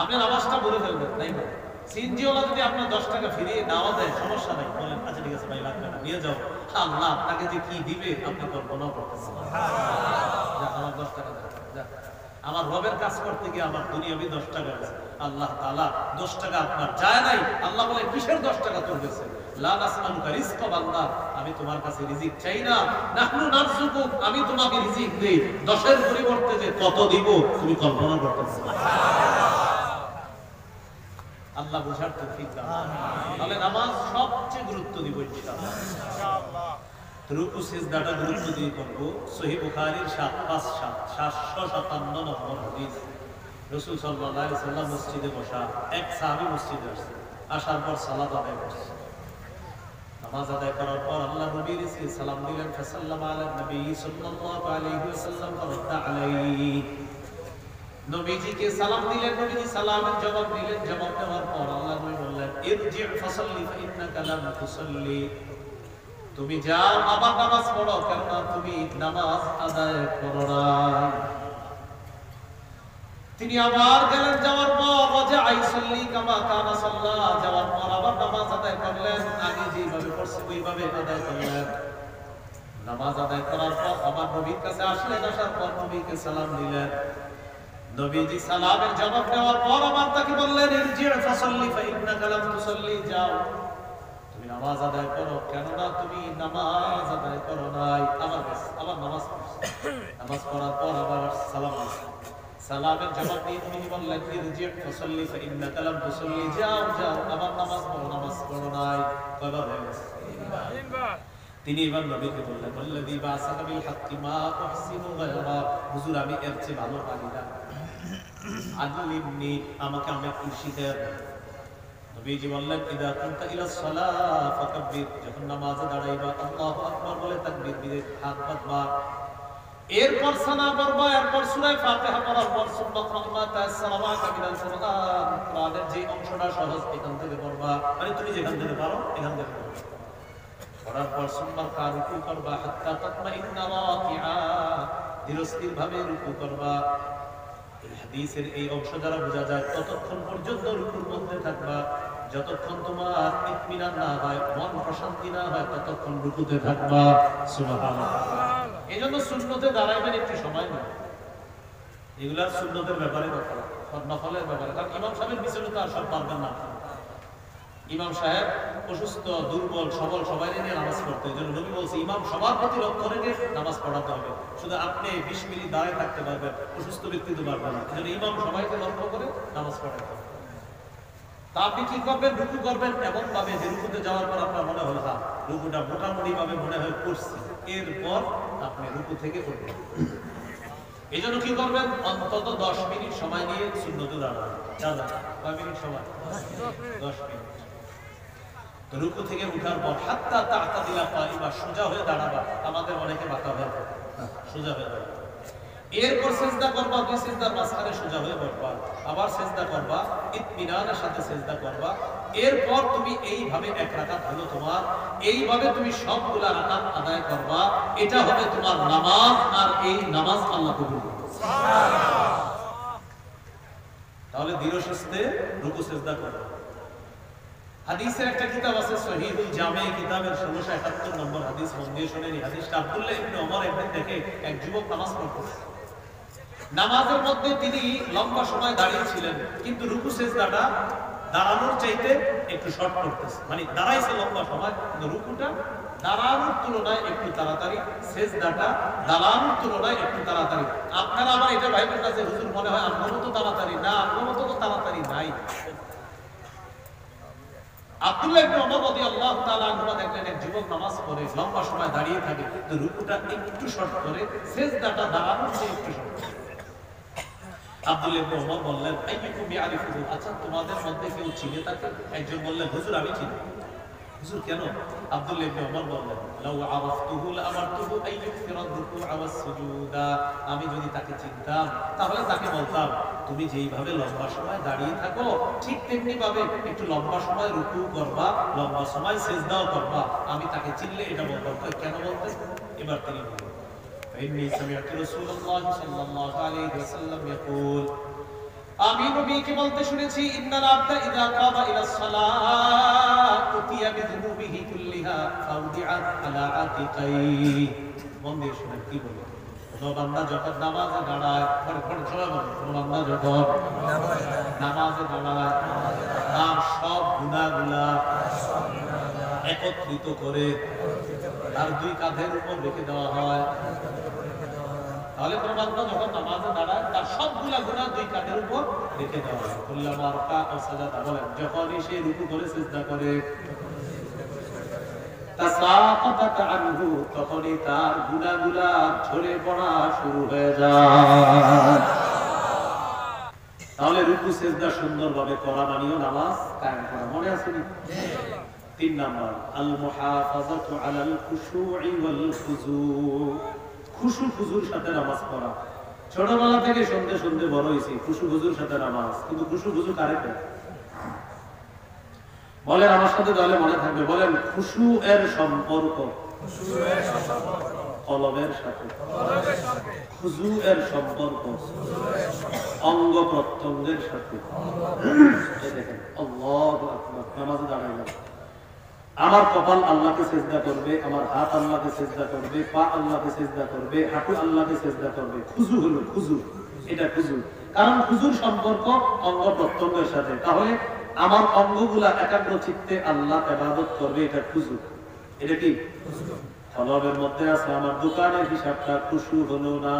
আপনি নামাজটা পড়ে ফেলবেন, তাই না? সিএনজি ওলা যদি আপনার 10 টাকা ফিরিয়ে নাও দেয়, সমস্যা নাই, বলেন আচ্ছা ঠিক আছে ভাই লাগবে না, নিয়ে যাও। আল্লাহ আপনাকে যে কি দিবে আপনি কল্পনাও করতেছেন। আমার 10 টাকা দেন, আমার রবের কাজ করতে গিয়ে আমার দুনিয়াবি 10 টাকা আছে, আল্লাহ তাআলা 10 টাকা আপনার যায় নাই। আল্লাহ বলে কিসের 10 টাকা তোর কাছে? লা নাসআলুকা রিজকা বান্দা, আমি তোমার কাছে রিজিক চাই না, নাহনু নারযুকুক, আমি তোমাকে রিজিক দেই, 10 এর পরিবর্তে যে কত দিব তুমি কল্পনা করতেছো। আল্লাহ বুঝার তৌফিক দান। তাহলে নামাজ সবচেয়ে গুরুত্ব দিব ইনশাআল্লাহ। রুকু সিজদাটা গুরুত্ব দিয়ে করব। সহিহ বুখারীর 757 নম্বর হাদিস। রাসূল সাল্লাল্লাহু আলাইহি ওয়াসাল্লাম মসজিদে বসা, এক সাহাবী মসজিদে আসছে, আসার পর সালাত আদায় করছে। নামাজ আদায় করার পর আল্লাহ নবী রাসূল সালাম দিলেন, ফাসাল্লামা আলা নবী সাল্লাল্লাহু আলাইহি ওয়াসাল্লাম ফারাদ্দা আলাইহি। নবীজিকে সালাম দিলেন, নবীজি সালামের জবাব দিলেন। জবাব দেওয়ার পর আল্লাহ নবী বললেন, ইরজি ফাসাল্লি ফাইন্নাকা লাম তুসাল্লি। তুমি যাও আবার নামাজ পড়ো, কেননা তুমি নামাজ আদায় করো নাই। তিনি আবার গেলেন, যাওয়ার পর রাজা আইসাল্লি কামা কানা সাল্লাহ, যাওয়ার পর আবার নামাজ আদায় করলেন, আগে যেভাবে পড়ছে ওইভাবে আদায় করলেন। নামাজ আদায় করার পর আবার নবীর কাছে আসলেন, আসার পর নবীকে সালাম দিলেন। নবীজি সালামের জবাব দেওয়ার পর আবার তাকে বললেন, ইরজি ফাসাল্লি ফাইন্নাকা লাম তুসাল্লি, যাও তুমি নামাজ আদায় করো, কেননা তুমি নামাজ আদায় করো নাই। আবার নামাজ পড়ছে। নামাজ পড়ার পর আবার সালাম আসছে। সালামের জবাব দিয়ে তিনি বললেন, ইরজি ফাসাল্লি ফাইন্নাকা লাম তুসাল্লি, যাও যাও আবার নামাজ পড়ো নাই। কয়বার হয়ে গেছে? তিনবার। তিনি এবার নবীকে বললেন, আল্লাযী বাসাকা বিল হাক্কি মা উহসিনু গায়রা, হুজুর আমি এর চেয়ে ভালো পারি না, আল্লিমনি, আমাকে একটু শিখান। নবীজি বললেন, ইদা কুনতা ইলা সালাহ ফাকাব্বির, যখন নামাজে দাঁড়াইবা আল্লাহু আকবার বলে তাকবীর দিবে, হাত বাঁধবা, এরপর সানা পড়বা, এরপর সূরা ফাতিহা পড়ার পর সুন্নাত রহমাত আসসালামাতু মিনাল কুরআন, কোরআনের যে অংশটা সহজ এখান থেকে পড়বা, মানে তুমি যেখান থেকে পারো এখান থেকে পড়বা। পড়ার পর সুন্নাত রুকু করবা, হাত্তা তাতমাইন্না রাকিআ, ধীরস্থির ভাবে রুকু করবা। এই হাদিসের এই অংশ দ্বারা বোঝা যায় ততক্ষণ পর্যন্ত রুকুর মধ্যে থাকবা যতক্ষণ তোমার ইতমিনান না হয়, মন প্রশান্তি না হয়, ততক্ষণ রুকুতে থাকবা। সুবহানাল্লাহ। এজন্য সুন্নতে দাঁড়াইবেন একটু সময় নেই। এগুলার সুন্নতের ব্যাপারে কথা, নফলের ব্যাপারে, কারণ ইমাম সাহেবের পিছনে তো আর সব পারবেন না। ইমাম সাহেব অসুস্থ, দুর্বল, সবল সবাই নিয়ে নামাজ পড়তে, এই জন্য নবী বলছে ইমাম সবার প্রতি লক্ষ্য রেখে নামাজ পড়াতে হবে। শুধু আপনি 20 মিনিট দাঁড়ায় থাকতে পারবেন, অসুস্থ ব্যক্তি তো পারবেন না, এই জন্য ইমাম সবাইকে লক্ষ্য করে নামাজ পড়াতে হবে। তা আপনি কি করবেন? রুকু করবেন এমন ভাবে যে রুকুতে যাওয়ার পর আপনার মনে হলো হ্যাঁ রুকুটা মোটামুটি ভাবে মনে হয় করছি, এরপর আপনি রুকু থেকে উঠবেন। এই জন্য কি করবেন? অন্তত 10 মিনিট সময় নিয়ে সুন্নতে দাঁড়াবেন। কয় মিনিট সময়? 10 মিনিট। রুকু থেকে উঠার পর হাত্তা তা'তাদিলা কাইমা, সোজা হয়ে দাঁড়াবা। আমাদের অনেকে বাঁকা হয়ে যায়, সোজা হয়ে দাঁড়াবা। এরপর সিজদা করবা, দুই সিজদার মাঝখানে সোজা হয়ে বসবা, আবার সিজদা করবা, ইতমিনানের সাথে সিজদা করবা। এরপর তুমি এইভাবে এক রাকাত হলো তোমার, এইভাবে তুমি সবগুলা রাকাত আদায় করবা। এটা হবে তোমার নামাজ, আর এই নামাজ আল্লাহ কবুল করবে। সুবহানাল্লাহ। তাহলে ধীরে সুস্থে রুকু সিজদা করবা। হাদিসের একটা কিতাব আছে সহিহুল জামে, কিতাবের 1671 নম্বর হাদিস। মন দিয়ে শুনেন এই হাদিসটা। আব্দুল্লাহ ইবনে ওমর একদিন দেখে এক যুবক নামাজ পড়তেছে। নামাজের মধ্যে তিনি লম্বা সময় দাঁড়িয়ে ছিলেন, কিন্তু রুকু সিজদাটা দাঁড়ানোর চাইতে একটু শর্ট করতেছে, মানে দাঁড়াইছে লম্বা সময় কিন্তু রুকুটা দাঁড়ানোর তুলনায় একটু তাড়াতাড়ি, সিজদাটা দাঁড়ানোর তুলনায় একটু তাড়াতাড়ি। আপনারা আবার এটা ভাইবেন না যে হুজুর মনে হয় আপনার মতো তাড়াতাড়ি না, আপনার মতো তো তাড়াতাড়ি নাই। আব্দুল্লাহ ইবনে ওমর রাদিয়াল্লাহু তাআলা আনহু দেখলেন এক যুবক নামাজ পড়ে লম্বা সময় দাঁড়িয়ে থাকে, তো রুকুটা একটু শর্ট করে, সিজদাটা দাঁড়ানোর চেয়ে একটু শর্ট করে। আব্দুল্লাহ ইবনে ওমর বললেন, আইয়ুকুম ইয়ারিফুহু, আচ্ছা তোমাদের মধ্যে কেউ চিনে তাকে? একজন বললেন, হুজুর আমি চিনি। হুজুর কেন? আব্দুল্লাহ ইবনে ওমর বললেন, লাউ আরাফতুহু লাআমারতুহু আইয়ুকসিরা রুকুআ ওয়াস সুজুদা, আমি যদি তাকে চিনতাম তাহলে তাকে বলতাম তুমি যেইভাবে লম্বা সময় দাঁড়িয়ে থাকো ঠিক তেমনি ভাবে একটু লম্বা সময় রুকু করবা, লম্বা সময় সিজদাও করবা। আমি তাকে চিনলে এটা বলতাম। কেন বলতেন? এবার তিনি বলেন, ইন্নী সামি'তু রাসূলুল্লাহ সাল্লাল্লাহু আলাইহি ওয়াসাল্লাম ইয়াকুল, আমি নবীকে বলতে শুনেছি, ইন্নাল আবদা ইযা কামা ইলাস সালাত উতিয়া বিযুনুবিহি কুল্লিহা ফাউদিআত আলা আতিকাই। মন দিয়ে শুনেন কি বলে। কোন বান্দা যখন নামাজে দাঁড়ায়, সবাই বলে, কোন বান্দা যখন নামাজে দাঁড়ায় তার সব গুনাহগুলা একত্রিত করে তার দুই কাঁধের উপর রেখে দেওয়া হয়। তাহলে কোন বান্দা যখন নামাজে দাঁড়ায় তার সবগুলা গুনাহ দুই কাঁধের উপর রেখে দেওয়া হয়। কুল্লামা রাকা ও সাজাদা, বলেন যখনই সে রুকু করে সিজদা করে, তাসাকাতাত আনহু, তখনই তার গুনাহগুলা ঝরে পড়া শুরু হয়ে যায়। তাহলে রুকু সিজদা সুন্দরভাবে করা মানেও নামাজ কায়েম করা। মনে আছে নি? 3 নাম্বার আল মুহাফাজাতু আলাল খুশুই ওয়াল খুজু, খুশু খুজুর সাথে নামাজ পড়া। ছোটবেলা থেকে শুনতে শুনতে বড় হইছি খুশু খুজুর সাথে নামাজ, কিন্তু খুশু খুজু কারে করে? বলেন আমার সাথে, তাহলে মনে থাকবে। বলেন খুশু এর সম্পর্ক কলবের সাথে, খুজু এর সম্পর্ক অঙ্গ প্রত্যঙ্গের সাথে। দেখেন আল্লাহু আকবার, নামাজে দাঁড়াইলাম, আমার কপাল আল্লাহকে সিজদা করবে, আমার হাত আল্লাহকে সিজদা করবে, পা আল্লাহকে সিজদা করবে, হাঁটু আল্লাহকে সিজদা করবে। খুজু হলো খুজু, এটা খুজু। কারণ খুজুর সম্পর্ক অঙ্গ প্রত্যঙ্গের সাথে। তাহলে আমার অঙ্গগুলা একাগ্র চিত্তে আল্লাহ ইবাদত করবে, এটা খুজু। এটা কি কলবের মধ্যে আছে। আমার দোকানের হিসাবটা খুশু হলো না,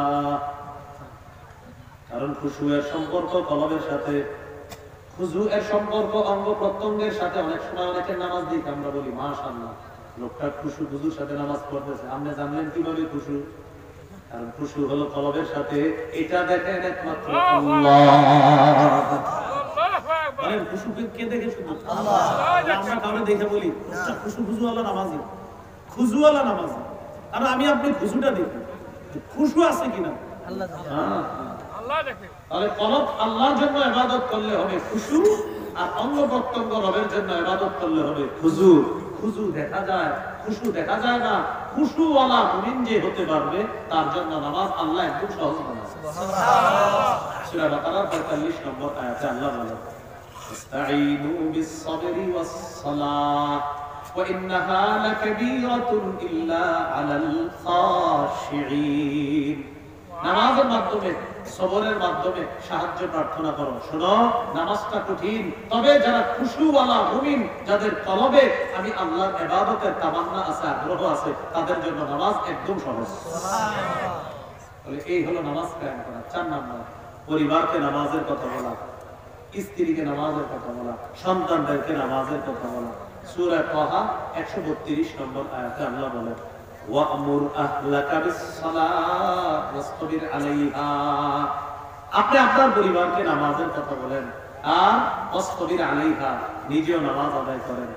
কারণ খুশু এর সম্পর্ক কলবের সাথে, খুজু এর সম্পর্ক অঙ্গ প্রত্যঙ্গের সাথে। অনেক সময় অনেকের নামাজ দেখে আমরা বলি মাশাআল্লাহ, লোকটা খুশু খুজুর সাথে নামাজ পড়তেছে। আপনি জানলেন কিভাবে খুশু? কারণ খুশু হলো কলবের সাথে। এটা দেখেন একমাত্র আল্লাহ। বলেন খুশু কে দেখে? শুধু আল্লাহ। আমরা কাউকে দেখে বলি খুশু খুজু আল্লাহ নামাজি, খুজু আল্লাহ নামাজি। আর আমি আপনি খুশুটা দেখি, খুশু আছে কিনা আল্লাহ দেখে। তাহলে কলব আল্লাহর জন্য ইবাদত করলে হবে খুশু, আর অঙ্গ প্রত্যঙ্গ রবের জন্য ইবাদত করলে হবে খুজু। খুজু দেখা যায়, খুশু দেখা যায় না। খুশু ওয়ালা মুমিন যে হতে পারবে তার জন্য নামাজ আল্লাহ একদম সহজ বানায়। সুবহানাল্লাহ। সূরা বাকারার 45 নম্বর আয়াতে আল্লাহ বলেন ইসতাঈনু বিস-সাবরি ওয়াস-সালাহ ওয়া ইন্নাহা লাকাবীরাতুন ইল্লা আলাল খাশিঈন। নামাজের মাধ্যমে, সবরের মাধ্যমে সাহায্য প্রার্থনা করো। শোনো, নামাজটা কঠিন, তবে যারা খুশুওয়ালা মুমিন, যাদের কলবে আমি আল্লাহর ইবাদতের তামান্না আছে, আগ্রহ আছে, তাদের জন্য নামাজ একদম সহজ। তাহলে এই হলো নামাজ কায়েম করা। 4 নাম্বার পরিবারকে নামাজের কথা বলা, স্ত্রীকে নামাজের কথা বলা, সন্তানদেরকে নামাজের কথা বলা। সূরা তাহা 132 নম্বর আয়াতে আল্লাহ বলেন ওয়া'মুর আহলাকা বিস-সালাত ওয়াসতাবির আলাইহা। আপনি আপনার পরিবারকে নামাজের কথা বলেন, আর ওয়াসতাবির আলাইহা, নিজেও নামাজ আদায় করেন।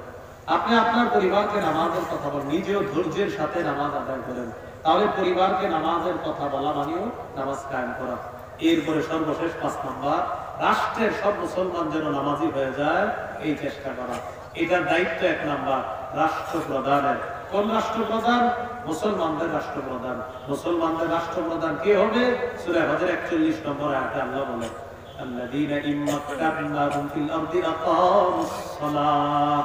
আপনি আপনার পরিবারকে নামাজের কথা বলেন, নিজেও ধৈর্যের সাথে নামাজ আদায় করেন। তাহলে পরিবারকে নামাজের কথা বলা মানেও নামাজ কায়েম করা। এরপরে সর্বশেষ 5 নাম্বার, রাষ্ট্রের সব মুসলমান যেন নামাজি হয়ে যায় এই চেষ্টা করা। এটার দায়িত্ব 1 নাম্বার রাষ্ট্রপ্রধানের। কোন রাষ্ট্রপ্রধান? মুসলমানদের রাষ্ট্রপ্রধান। মুসলমানদের রাষ্ট্রপ্রধান কে হবে? সূরা হজের 41 নম্বর আয়াতে আল্লাহ বলেন আল্লাযীনা ইম্মাক্কানাহুম ফিল আরদি আকামুস সালাহ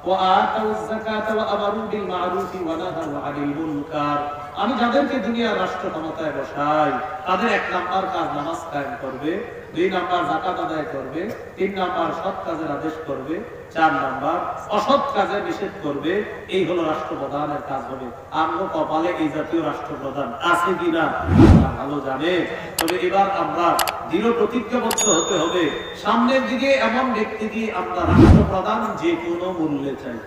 ওয়া আতাউয যাকাতা ওয়া আমারু বিল মা'রুফি ওয়া নাহাউ আনিল মুনকার। আমি যাদেরকে দুনিয়ার রাষ্ট্র ক্ষমতায় বসাই তাদের 1 নাম্বার কাজ নামাজ কায়েম করবে, 2 নাম্বার যাকাত আদায় করবে, 3 নাম্বার সৎ কাজের আদেশ করবে, 4 নাম্বার অসৎ কাজে নিষেধ করবে। এই হলো রাষ্ট্রপ্রধানের কাজ হবে। আমগো কপালে এই জাতীয় রাষ্ট্রপ্রধান আছে কিনা ভালো জানে। তবে এবার আমরা দৃঢ় প্রতিজ্ঞাবদ্ধ হতে হবে, সামনের দিকে এমন ব্যক্তি কি আমরা রাষ্ট্রপ্রধান যে কোনো মূল্যে চাই।